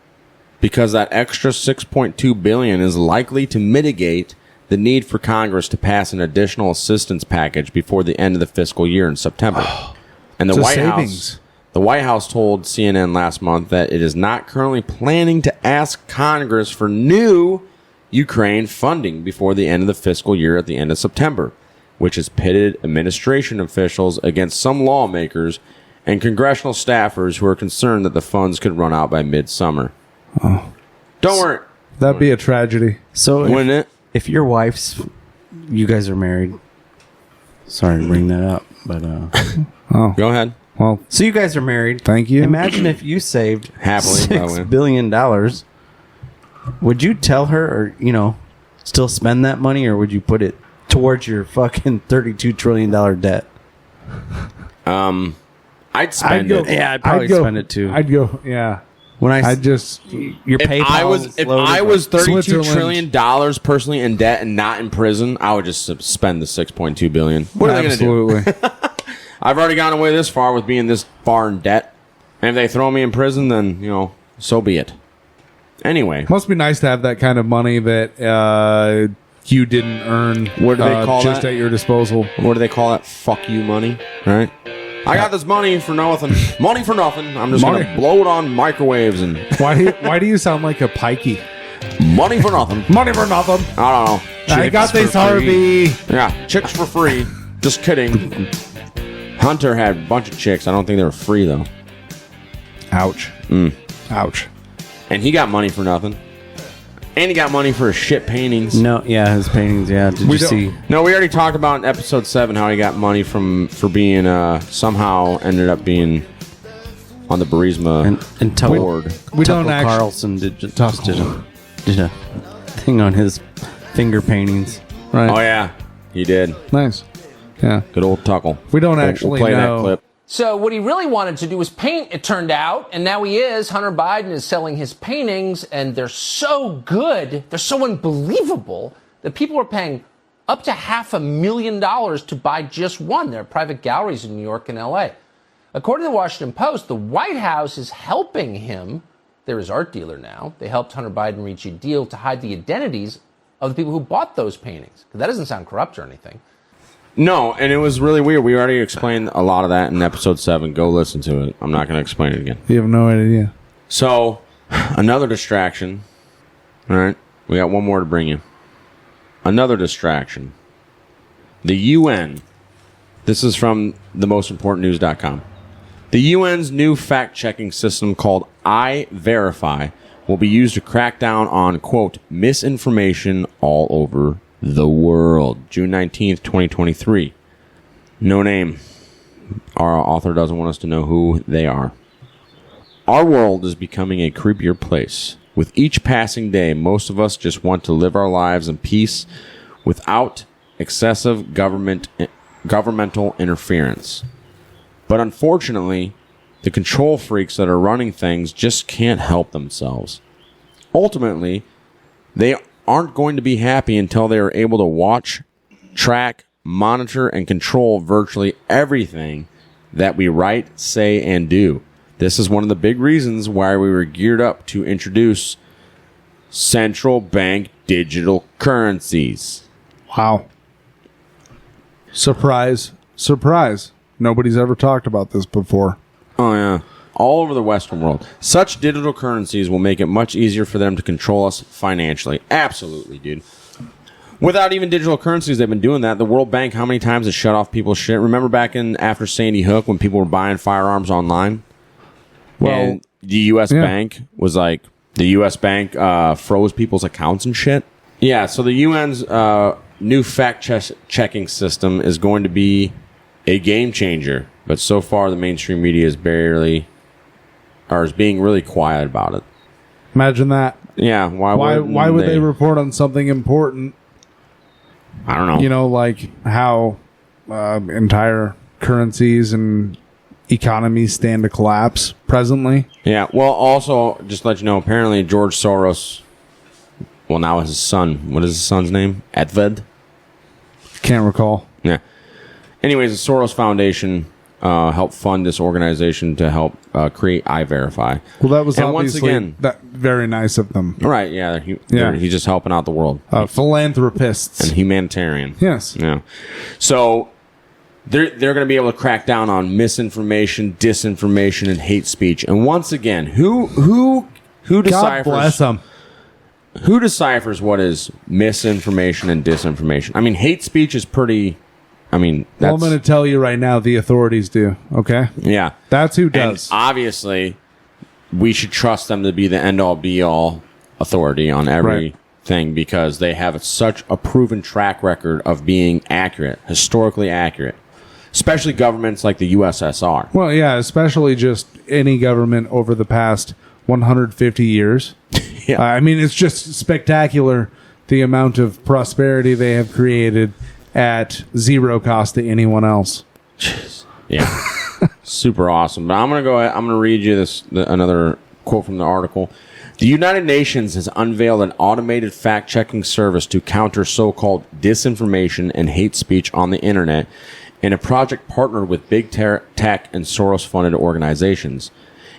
because that extra $6.2 billion is likely to mitigate the need for Congress to pass an additional assistance package before the end of the fiscal year in September. And the White House told CNN last month that it is not currently planning to ask Congress for new Ukraine funding before the end of the fiscal year at the end of September, which has pitted administration officials against some lawmakers and congressional staffers who are concerned that the funds could run out by midsummer. Oh. Don't worry. That'd be a tragedy. So if your wife's you guys are married. Sorry to bring that up, but go ahead. Well, so you guys are married. Thank you. Imagine if you saved happily $6 billion. Would you tell her, or still spend that money, or would you put it towards your fucking $32 trillion debt? I'd spend it. Yeah, I'd probably spend it too. I'd go. Yeah. When I just your PayPal. If I was $32 Switzerland. trillion personally in debt and not in prison, I would just spend the $6.2 billion. What are they going to do? Absolutely. I've already gone away this far with being this far in debt, and if they throw me in prison, then so be it. Anyway, must be nice to have that kind of money that you didn't earn. What do they call just that? At your disposal? What do they call that? Fuck you money, right? I got this money for nothing. Money for nothing. I'm just going to blow it on microwaves and. Why do you sound like a pikey? Money for nothing. Money for nothing. I don't know. I got this, Harvey. Yeah, chicks for free. Just kidding. Hunter had a bunch of chicks. I don't think they were free though. Ouch. Ouch. And he got money for nothing. And he got money for his shit paintings. No, yeah, his paintings. Yeah, did you see? No, we already talked about in episode 7 how he got money for being somehow ended up being on the Burisma and board. We don't Tucker actually Carlson did a thing on his finger paintings. Right. Oh yeah, he did. Nice. Yeah. Good old Tuckle. We don't We'll actually play know. that clip. So what he really wanted to do was paint, it turned out, and now he is. Hunter Biden is selling his paintings, and they're so good, they're so unbelievable, that people are paying up to $500,000 to buy just one. There are private galleries in New York and L.A. According to the Washington Post, the White House is helping him. They're his art dealer now. They helped Hunter Biden reach a deal to hide the identities of the people who bought those paintings. That doesn't sound corrupt or anything. No, and it was really weird. We already explained a lot of that in episode 7. Go listen to it. I'm not going to explain it again. You have no idea. So, another distraction. All right. We got one more to bring you. Another distraction. The UN. This is from themostimportantnews.com. The UN's new fact-checking system called iVerify will be used to crack down on, quote, misinformation all over the world. June 19th, 2023. No name. Our author doesn't want us to know who they are. Our world is becoming a creepier place. With each passing day, most of us just want to live our lives in peace without excessive governmental interference. But unfortunately, the control freaks that are running things just can't help themselves. Ultimately, they aren't going to be happy until they are able to watch, track, monitor, and control virtually everything that we write, say, and do. This is one of the big reasons why we were geared up to introduce central bank digital currencies. Wow. Surprise. Surprise. Nobody's ever talked about this before. Oh, yeah. All over the Western world. Such digital currencies will make it much easier for them to control us financially. Absolutely, dude. Without even digital currencies, they've been doing that. The World Bank, how many times has shut off people's shit? Remember back after Sandy Hook when people were buying firearms online? Well, and the U.S. Bank was like, the U.S. Bank froze people's accounts and shit. Yeah, so the UN's new fact-checking system is going to be a game changer. But so far, the mainstream media is being really quiet about it. Imagine that. Yeah, why would they report on something important? I don't know. You know, like how entire currencies and economies stand to collapse presently. Yeah, well, also, just to let you know, apparently George Soros, well, now his son, what is his son's name? Edved? Can't recall. Yeah. Anyways, the Soros Foundation helped fund this organization to help create iVerify. Well, that was and obviously once again, very nice of them. Right, yeah. He's just helping out the world. Philanthropists. And humanitarian. Yes. Yeah. So they're going to be able to crack down on misinformation, disinformation, and hate speech. And once again, who deciphers? God bless them. Who deciphers what is misinformation and disinformation? I mean, hate speech is pretty. I mean, well, I'm going to tell you right now, the authorities do. Okay. Yeah, that's who does. And obviously, we should trust them to be the end-all, be-all authority on every thing because they have such a proven track record of being accurate, historically accurate, especially governments like the USSR. Well, yeah, especially just any government over the past 150 years. Yeah. I mean, it's just spectacular the amount of prosperity they have created at zero cost to anyone else. Jeez. Yeah. Super awesome. But I'm going to go ahead. I'm going to read you another quote from the article. The United Nations has unveiled an automated fact-checking service to counter so-called disinformation and hate speech on the internet in a project partnered with big tech and Soros-funded organizations.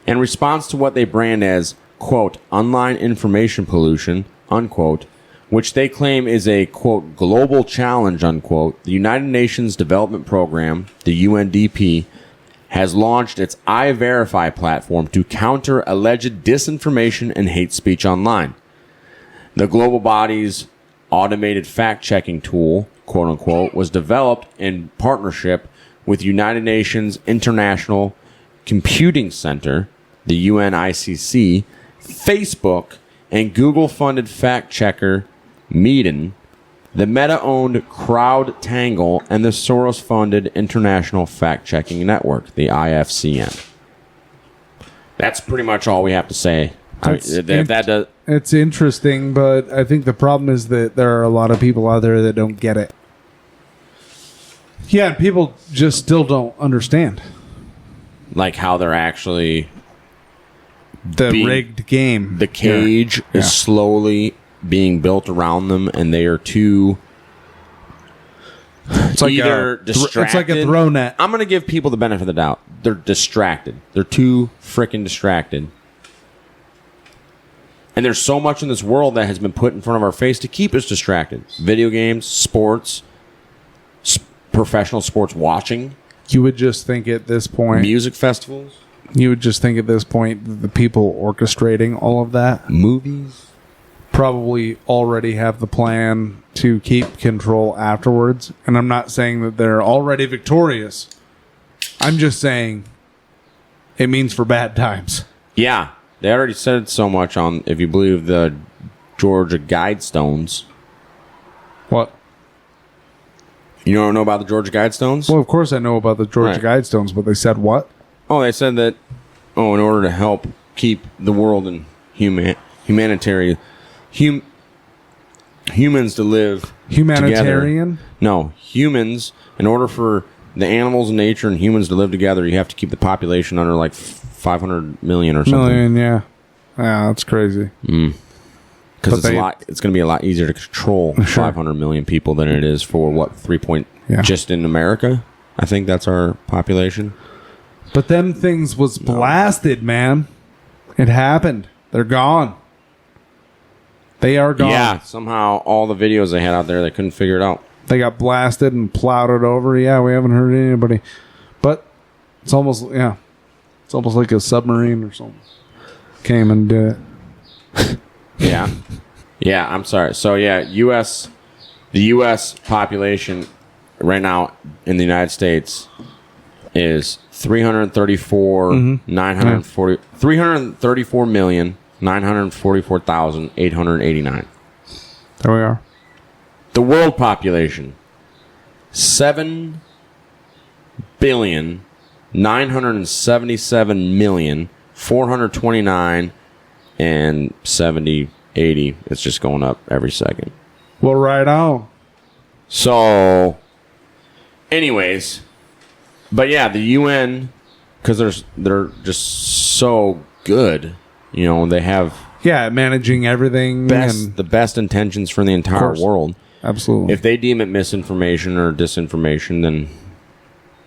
In response to what they brand as, quote, online information pollution, unquote, which they claim is a, quote, global challenge, unquote, the United Nations Development Program, the UNDP, has launched its iVerify platform to counter alleged disinformation and hate speech online. The global body's automated fact-checking tool, quote unquote, was developed in partnership with United Nations International Computing Center, the UNICC, Facebook, and Google-funded fact-checker Meeden, the Meta-owned CrowdTangle, and the Soros-funded International Fact-Checking Network, the IFCN. That's pretty much all we have to say. It's interesting, but I think the problem is that there are a lot of people out there that don't get it. Yeah, people just still don't understand. Like how they're actually... rigged game. The cage is slowly being built around them, and they are too... It's like distracted. It's like a throw net. I'm going to give people the benefit of the doubt. They're distracted. They're too freaking distracted. And there's so much in this world that has been put in front of our face to keep us distracted. Video games, sports, professional sports watching. You would just think at this point... Music festivals. You would just think at this point that the people orchestrating all of that... Movies. Probably already have the plan to keep control afterwards. And I'm not saying that they're already victorious. I'm just saying it means for bad times. Yeah. They already said so much on, if you believe the Georgia Guidestones. What? You don't know about the Georgia Guidestones? Well, of course I know about the Georgia Guidestones, but they said what? Oh, they said that, in order to help keep the world in humanitarian... humans to live Humanitarian? Together. No, humans, in order for the animals in nature and humans to live together, you have to keep the population under like 500 million or something. Yeah, that's crazy. Because it's going to be a lot easier to control 500 million people than it is for, what, 3 point... Just in America? I think that's our population. But them things was blasted, man. It happened. They're gone. They are gone. Yeah, somehow all the videos they had out there, they couldn't figure it out. They got blasted and plowed it over. Yeah, we haven't heard anybody. But it's almost like a submarine or something came and did it. Yeah, I'm sorry. So yeah, the U.S. population right now in the United States is 334,944,889. There we are. The world population, 7,977,429 and 70, 80. It's just going up every second. Well, right on. So, anyways, but yeah, the UN, because they're just so good, they have managing everything, the best intentions for the entire world. Absolutely. If they deem it misinformation or disinformation, then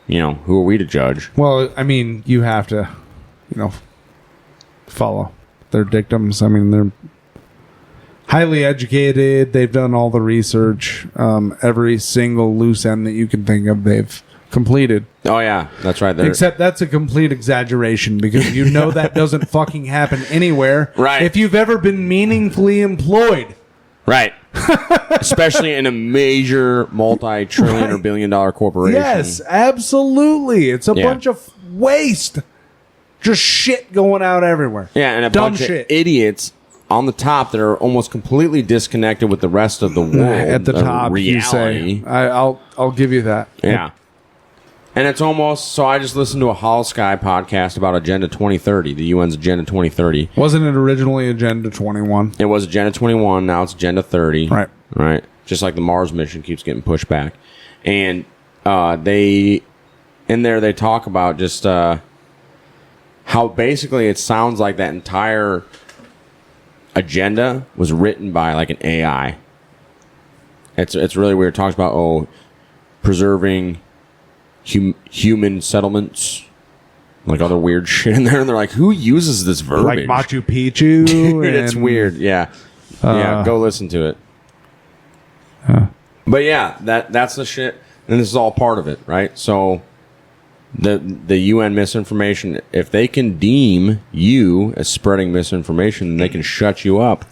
who are we to judge? Well, I mean, you have to, follow their dictums. I mean, they're highly educated. They've done all the research. Every single loose end that you can think of, they've completed. Oh, yeah. That's right. Except that's a complete exaggeration because that doesn't fucking happen anywhere. Right. If you've ever been meaningfully employed. Right. Especially in a major multi-trillion or billion-dollar corporation. Yes, absolutely. It's a bunch of waste. Just shit going out everywhere. Yeah, and a Dumb bunch shit. of idiots on the top that are almost completely disconnected with the rest of the world. At the top, reality. you say. I'll give you that. Yeah. And it's almost, so I just listened to a Hollow Sky podcast about Agenda 2030, the UN's Agenda 2030. Wasn't it originally Agenda 21? It was Agenda 21, now it's Agenda 30. Right. Right. Just like the Mars mission keeps getting pushed back. And they talk about just how basically it sounds like that entire agenda was written by like an AI. It's really weird. It talks about, preserving human settlements, like other weird shit in there, and they're like, who uses this verbiage? Like Machu Picchu. Dude, it's weird. Yeah, go listen to it. But yeah, that's the shit, and this is all part of it, right? So the UN misinformation, if they can deem you as spreading misinformation, then they can shut you up.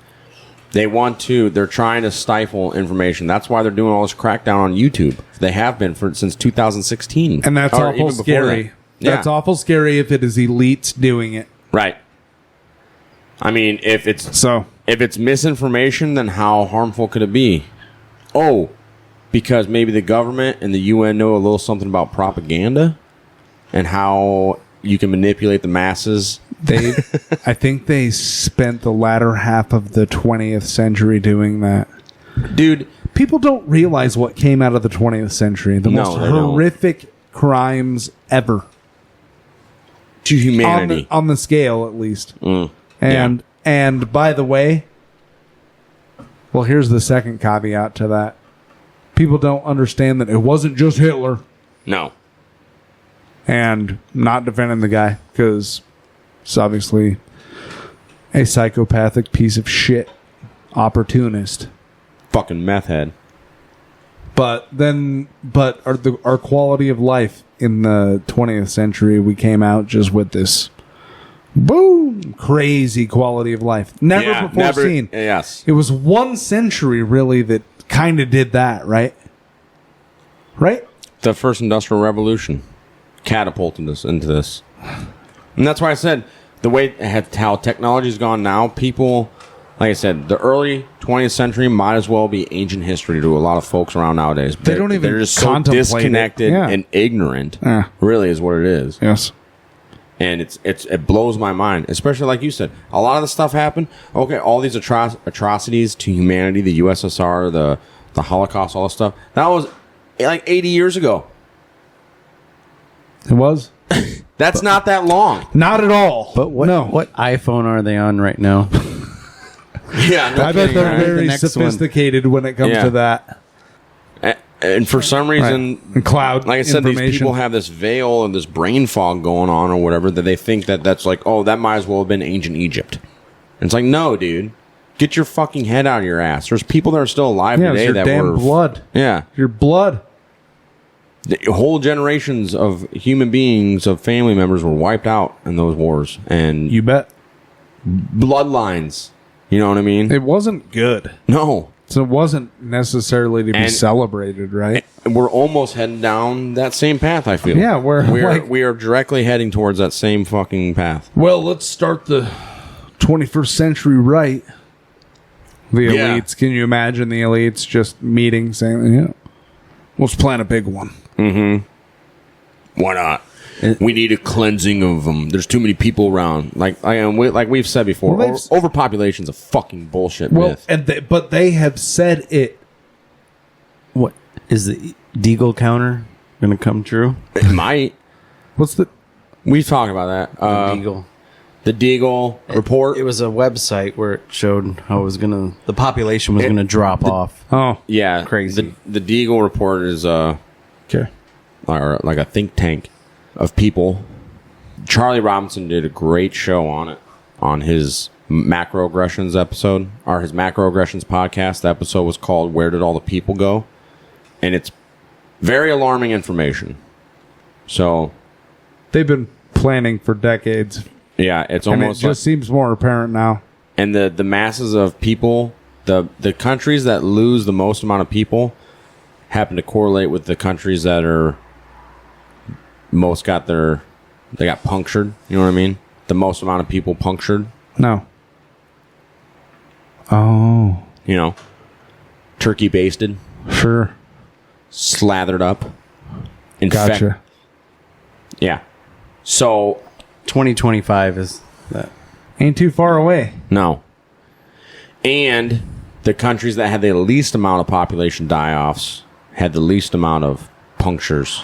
They're trying to stifle information. That's why they're doing all this crackdown on YouTube. They have been since 2016. And that's awful scary. That's awful scary if it is elites doing it. Right. I mean, if it's misinformation, then how harmful could it be? Oh, because maybe the government and the UN know a little something about propaganda and how you can manipulate the masses. I think they spent the latter half of the 20th century doing that. Dude, people don't realize what came out of the 20th century. The most horrific crimes ever. To humanity. On the scale, at least. Mm. And by the way, well, here's the second caveat to that. People don't understand that it wasn't just Hitler. No. And not defending the guy, because it's obviously a psychopathic piece of shit opportunist. Fucking meth head. But our quality of life in the 20th century, we came out just with this boom, crazy quality of life. Never seen. Yes. It was one century really that kind of did that, right? Right? The first industrial revolution catapulted us into this. And that's why I said how technology's gone now, people, like I said, the early 20th century might as well be ancient history to a lot of folks around nowadays. They're just so disconnected and ignorant, really is what it is. Yes. And it blows my mind, especially like you said. A lot of the stuff happened. Okay, all these atrocities to humanity, the USSR, the Holocaust, all this stuff, that was like 80 years ago. It was. That's not that long. Not at all. But what iPhone are they on right now? Yeah, I bet they're very sophisticated when it comes to that. And for some reason, and cloud, like I said, these people have this veil and this brain fog going on or whatever, that they think that's like, that might as well have been ancient Egypt. And it's like, no, dude. Get your fucking head out of your ass. There's people that are still alive today that were blood. Yeah. Your blood. Whole generations of human beings, of family members, were wiped out in those wars. And you bet. Bloodlines. You know what I mean? It wasn't good. No. So it wasn't necessarily to be celebrated, right? We're almost heading down that same path, I feel. Yeah, we are directly heading towards that same fucking path. Well, let's start the 21st century right. The elites. Can you imagine the elites just meeting, saying, let's plan a big one. Mm-hmm. Why not? We need a cleansing of them. There's too many people around. Like we've said before, overpopulation's a fucking bullshit myth. But they have said it. What is the Deagle counter going to come true? It might. What's the? We talked about that. The Deagle report. It was a website where it showed how it was the population was gonna drop off. Oh, yeah, crazy. The Deagle report is or like a think tank of people. Charlie Robinson did a great show on it on his macroaggressions episode, or his macroaggressions podcast. The episode was called "Where Did All the People Go?" And it's very alarming information. So they've been planning for decades. Yeah, it's almost it just seems more apparent now. And the masses of people, the countries that lose the most amount of people happen to correlate with the countries that are most got punctured. You know what I mean? The most amount of people punctured. No. Oh. You know, turkey basted. Sure. Slathered up. Gotcha. Yeah. So 2025 is that. Ain't too far away. No. And the countries that had the least amount of population die-offs had the least amount of punctures.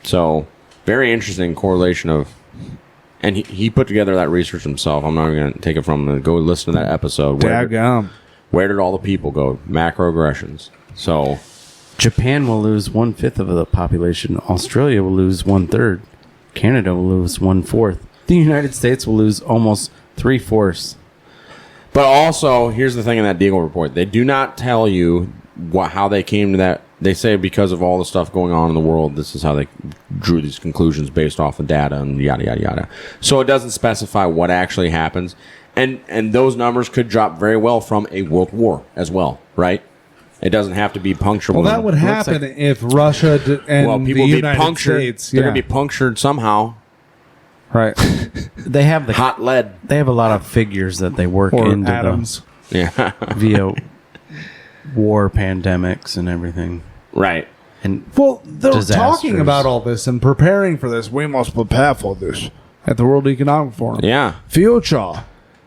So, very interesting correlation of... And he put together that research himself. I'm not going to take it from him. Go listen to that episode. Daggum. Where did all the people go? Macroaggressions. So... Japan will lose 1/5 of the population. Australia will lose 1/3. Canada will lose 1/4. The United States will lose almost 3/4. But also, here's the thing in that Deagle report. They do not tell you how they came to that. They say because of all the stuff going on in the world, this is how they drew these conclusions based off of data and yada, yada, yada. So it doesn't specify what actually happens. And those numbers could drop very well from a world war as well, right? It doesn't have to be punctured. Well, that would happen if Russia and people the be United punctured. States... They're going to be punctured somehow. Right. They have the hot lead. They have a lot of figures that they work Or into atoms. via war, pandemics, and everything. Right. And well, they're disasters. talking about all this and preparing for this. We must prepare for this at the World Economic Forum. Yeah. Future,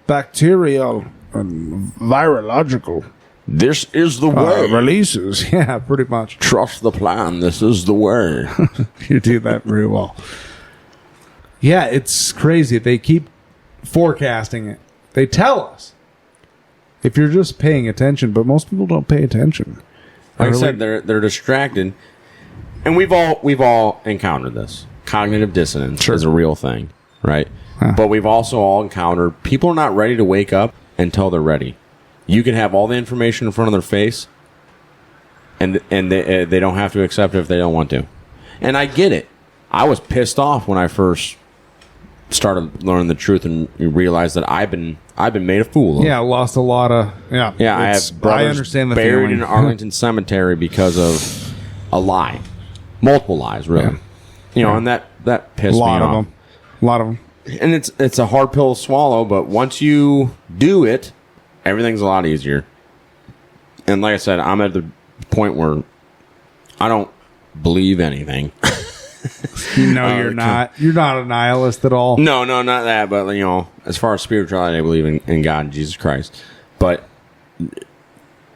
bacterial, and virological. This is the way. Releases. Yeah, pretty much. Trust the plan. This is the way. You do that very well. Yeah, it's crazy. They keep forecasting it. They tell us if you're just paying attention, but most people don't pay attention. Like I said, they're distracted, and we've all encountered this. Cognitive dissonance is a real thing, right? But we've also all encountered people are not ready to wake up until they're ready. You can have all the information in front of their face, and they don't have to accept it if they don't want to. And I get it. I was pissed off when I first started learning the truth and realized that I've been made a fool of. Yeah, lost a lot of... Yeah, I have brothers I understand the buried feeling. in Arlington Cemetery because of a lie. Multiple lies, really. Yeah. You know, and that pissed me off. A lot of them. And it's a hard pill to swallow, but once you do it, everything's a lot easier. And like I said, I'm at the point where I don't believe anything. No, you're not. You're not a nihilist at all. No, not that. But, you know, as far as spirituality, I believe in God and Jesus Christ. But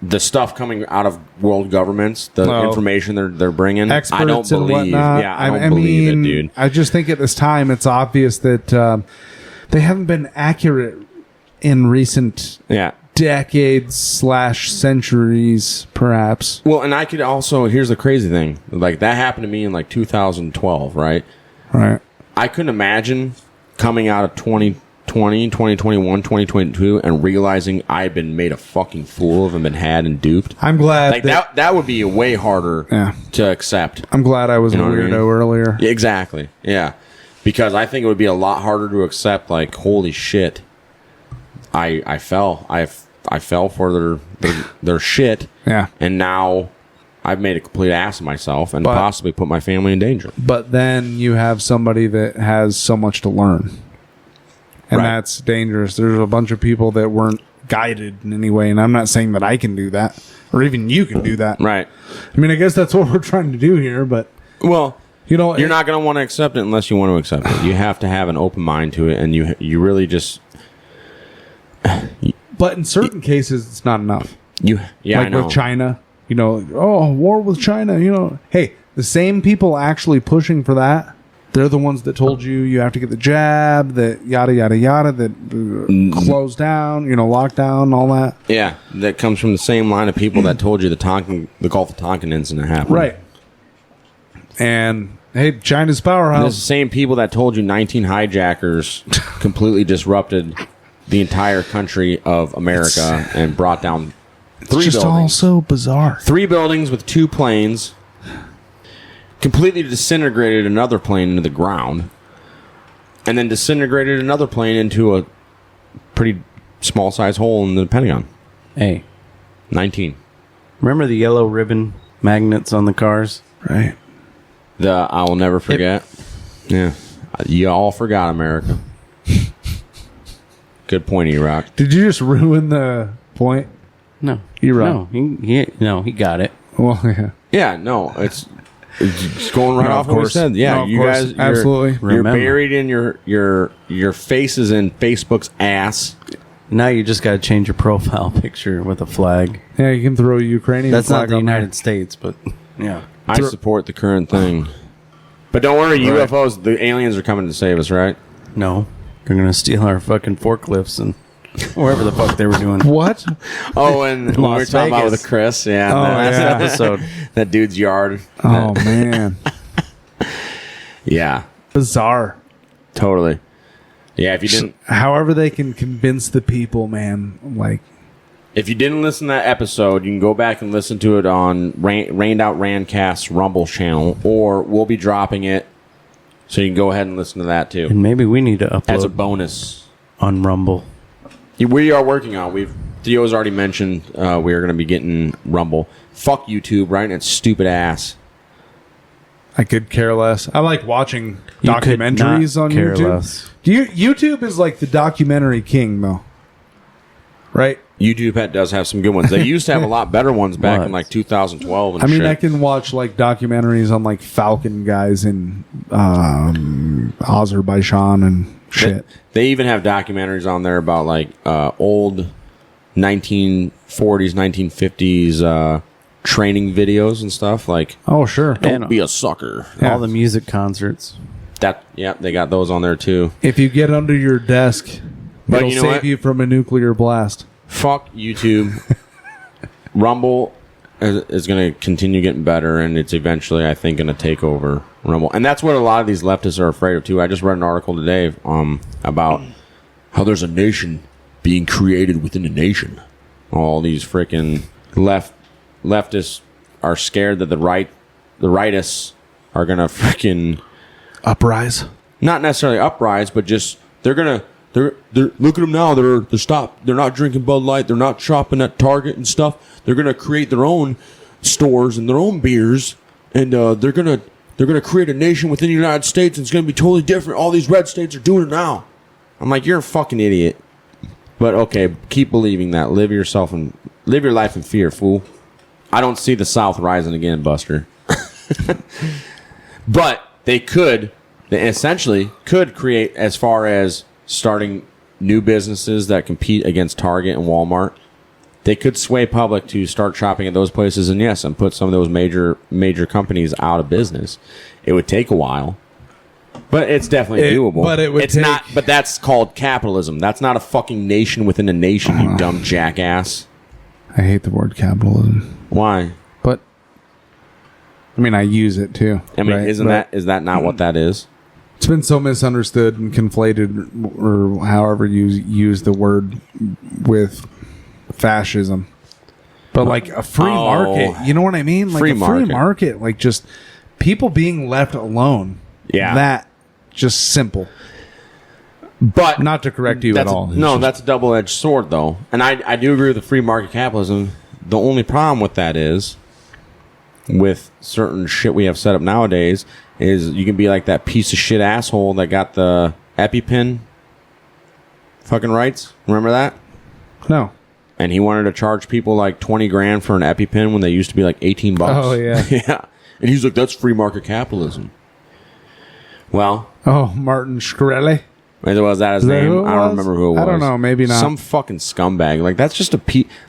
the stuff coming out of world governments, the information they're bringing, experts I don't believe. And whatnot. Yeah, I don't believe it, dude. I just think at this time it's obvious that they haven't been accurate in recent decades / centuries, perhaps. Well, and I could also, here's the crazy thing. Like, that happened to me in, like, 2012, right? Right. I couldn't imagine coming out of 2020, 2021, 2022 and realizing I had been made a fucking fool of and been had and duped. I'm glad. Like, that would be way harder to accept. I'm glad I was a weirdo earlier. Yeah, exactly. Yeah. Because I think it would be a lot harder to accept, like, holy shit. I fell. I fell for their shit. Yeah. And now I've made a complete ass of myself and possibly put my family in danger. But then you have somebody that has so much to learn. And that's dangerous. There's a bunch of people that weren't guided in any way. And I'm not saying that I can do that or even you can do that. Right. I mean, I guess that's what we're trying to do here. But, well, you know, you're not going to want to accept it unless you want to accept it. You have to have an open mind to it. And you really just... But in certain cases, it's not enough. Like I know. With China, you know, war with China, you know. Hey, the same people actually pushing for that, they're the ones that told you have to get the jab, that yada, yada, yada, that closed down, you know, lockdown, all that. Yeah, that comes from the same line of people that told you the Gulf of Tonkin incident happened. Right. And, hey, China's powerhouse. And it's the same people that told you 19 hijackers completely disrupted the entire country of America and brought down 3 buildings. It's just all so bizarre. 3 buildings with 2 planes, completely disintegrated another plane into the ground, and then disintegrated another plane into a pretty small size hole in the Pentagon. Hey. 19. Remember the yellow ribbon magnets on the cars? Right. I will never forget. Yeah. You all forgot America. Good point, E-Rock. Did you just ruin the point? No. E-Rock. No, he got it. Well, yeah. Yeah, no, it's going right off what we said. Yeah, No, of you course. guys, Absolutely. You're Remember. buried in your faces in Facebook's ass. Now you just got to change your profile picture with a flag. Yeah, you can throw a Ukrainian That's flag not the on there. United States, but yeah. I support the current thing. But don't worry, Right. UFOs, the aliens are coming to save us, right? No. They're going to steal our fucking forklifts and wherever the fuck they were doing. What? Oh, and when we were Las talking about Vegas. with Chris, yeah. Oh, that yeah. episode. That dude's yard. Oh, man. Yeah, Bizarre. totally. Yeah, if you didn't However they can convince the people, man. Like, if you didn't listen to that episode, you can go back and listen to it on Rained Out Randcast's Rumble channel, or we'll be dropping it, so you can go ahead and listen to that too. And maybe we need to upload As a bonus. on Rumble. We are working on. Theo's already mentioned we are going to be getting Rumble. Fuck YouTube, right? And its stupid ass. I could care less. I like watching You could documentaries not on care YouTube. less. YouTube is like the documentary king, though. Right? YouTube does have some good ones. They used to have a lot better ones back What? in like 2012 and I mean, shit. I can watch like documentaries on like Falcon guys in Azerbaijan and shit. They even have documentaries on there about like old 1940s, 1950s training videos and stuff. Like, Oh, sure. don't be a sucker. Yeah. All the music concerts. They got those on there too. If you get under your desk, But it'll you know save what? you from a nuclear blast. Fuck YouTube. Rumble is going to continue getting better, and it's eventually, I think, going to take over Rumble. And that's what a lot of these leftists are afraid of, too. I just read an article today about how there's a nation being created within a nation. All these freaking leftists are scared that the rightists are going to freaking... Uprise? Not necessarily uprise, but just they're gonna they're look at them now. They're not drinking Bud Light. They're not shopping at Target and stuff. They're gonna create their own stores and their own beers, and they're gonna create a nation within the United States, and it's gonna be totally different. All these red states are doing it now. I'm like, you're a fucking idiot. But okay, keep believing that. Live your life in fear, fool. I don't see the South rising again, Buster. But they essentially could create, as far as starting new businesses that compete against Target and Walmart, they could sway public to start shopping at those places, and yes, and put some of those major companies out of business. It would take a while, but it's definitely doable. But it would it's not. But that's called capitalism. That's not a fucking nation within a nation, you dumb jackass. I hate the word capitalism. Why? But I mean, I use it too. I mean, right? is that not what that is? It's been so misunderstood and conflated, or however you use the word, with fascism. But like a free market, you know what I mean? Like Free a free market, like just people being left alone. Yeah. That just simple. But not to correct you at all. That's a double-edged sword, though. And I do agree with the free market capitalism. The only problem with that is, with certain shit we have set up nowadays, is you can be like that piece of shit asshole that got the EpiPen fucking rights. Remember that? No. And he wanted to charge people like 20 grand for an EpiPen when they used to be like 18 bucks. Oh, yeah. Yeah. And he's like, that's free market capitalism. Well. Oh, Martin Shkreli. Was that his name? I don't remember who it was. I don't know. Maybe not. Some fucking scumbag. Like, that's just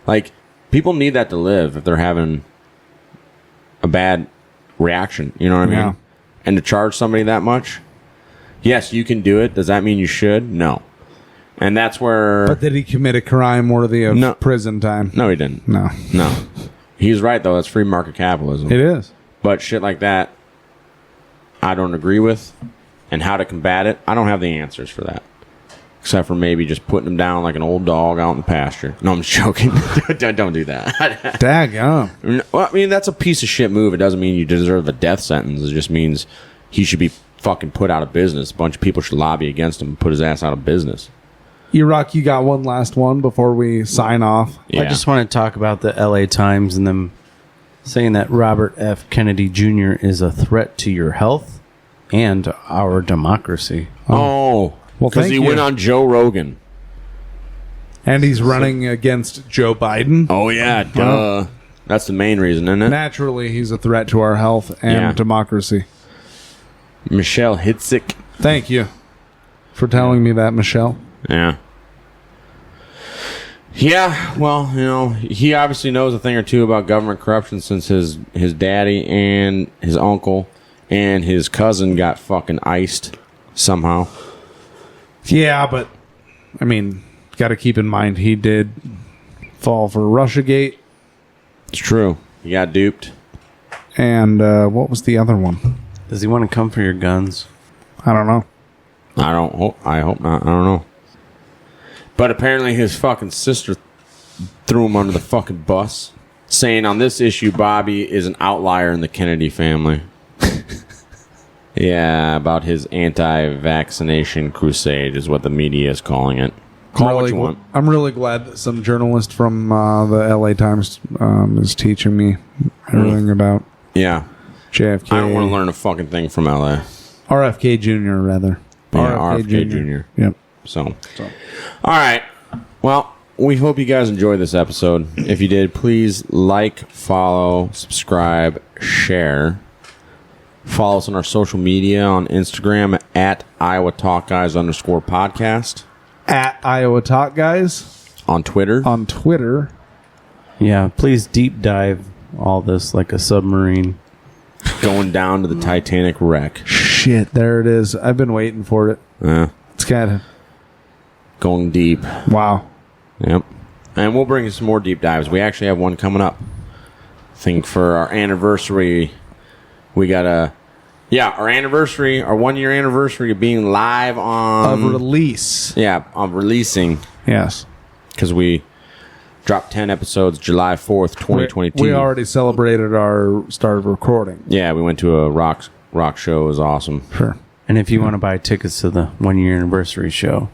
like, people need that to live if they're having a bad reaction. You know what I mean? Yeah. And to charge somebody that much? Yes, you can do it. Does that mean you should? No. And that's where... But did he commit a crime worthy of prison time? No, he didn't. No. He's right, though. That's free market capitalism. It is. But shit like that, I don't agree with. And how to combat it, I don't have the answers for that. Except for maybe just putting him down like an old dog out in the pasture. No, I'm just joking. Don't do that. Daggum. Well, I mean, that's a piece of shit move. It doesn't mean you deserve a death sentence. It just means he should be fucking put out of business. A bunch of people should lobby against him and put his ass out of business. E-Rock, you got one last one before we sign off? Yeah. I just want to talk about the LA Times and them saying that Robert F. Kennedy Jr. is a threat to your health and our democracy. Oh, well, because he went on Joe Rogan. And he's running against Joe Biden. Oh, yeah. Duh. That's the main reason, isn't it? Naturally, he's a threat to our health and democracy. Michelle Hitzik. Thank you for telling me that, Michelle. Yeah. Yeah, well, he obviously knows a thing or two about government corruption since his daddy and his uncle and his cousin got fucking iced somehow. Yeah, but, I mean, got to keep in mind he did fall for Russiagate. It's true. He got duped. And what was the other one? Does he want to come for your guns? I don't know. I hope not. I don't know. But apparently his fucking sister threw him under the fucking bus, saying on this issue Bobby is an outlier in the Kennedy family. Yeah, about his anti-vaccination crusade is what the media is calling it. Call what you want. I'm really glad that some journalist from the LA Times is teaching me everything about JFK. I don't want to learn a fucking thing from LA. RFK Jr. rather. Yeah, RFK Jr. Yep. So, all right. Well, we hope you guys enjoyed this episode. If you did, please like, follow, subscribe, share. Follow us on our social media on Instagram at Iowa Talk Guys _podcast. At Iowa Talk Guys. On Twitter. Yeah, please deep dive all this like a submarine. Going down to the Titanic wreck. Shit, there it is. I've been waiting for it. Yeah. It's kind of going deep. Wow. Yep. And we'll bring you some more deep dives. We actually have one coming up. I think for our anniversary, we got our anniversary, our 1 year anniversary of being live on... Of release. Yeah, of releasing. Yes. Because we dropped 10 episodes July 4th, 2022. We already celebrated our start of recording. Yeah, we went to a rock show. It was awesome. Sure. And if you want to buy tickets to the 1 year anniversary show,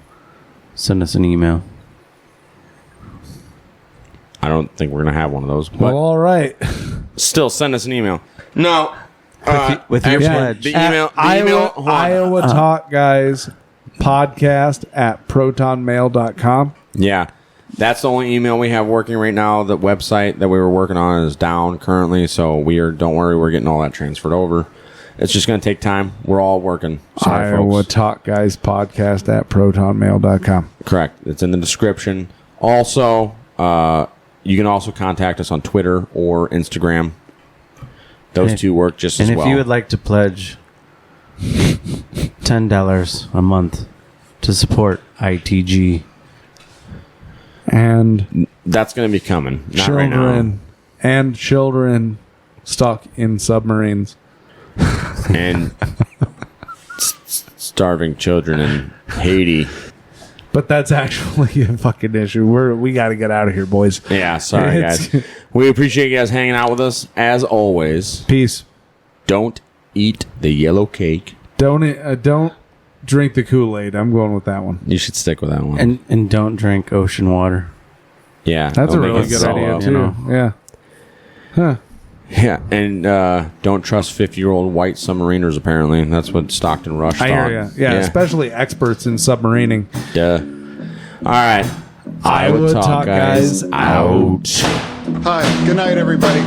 send us an email. I don't think we're going to have one of those. But well, all right. Still, send us an email. No. With your pledge. The email. Iowa Talk Guys podcast at protonmail.com. Yeah. That's the only email we have working right now. The website that we were working on is down currently, so don't worry, we're getting all that transferred over. It's just going to take time. We're all working. Sorry, Iowa folks. Talk Guys podcast at protonmail.com. Correct. It's in the description. Also, you can also contact us on Twitter or Instagram. Those two work just as well. And if you would like to pledge $10 a month to support ITG. And that's going to be coming. Not children right now. And children stuck in submarines. And starving children in Haiti. But that's actually a fucking issue. We got to get out of here, boys. Yeah, sorry, guys. We appreciate you guys hanging out with us, as always. Peace. Don't eat the yellow cake. Don't drink the Kool-Aid. I'm going with that one. You should stick with that one. And don't drink ocean water. Yeah. That's a really good idea, too. Yeah. Huh. Yeah, and don't trust 50-year-old white submariners, apparently. That's what Stockton Rush thought. I hear you. Yeah, especially experts in submarining. Duh. All right. Iowa Talk Guys out. Hi, good night, everybody.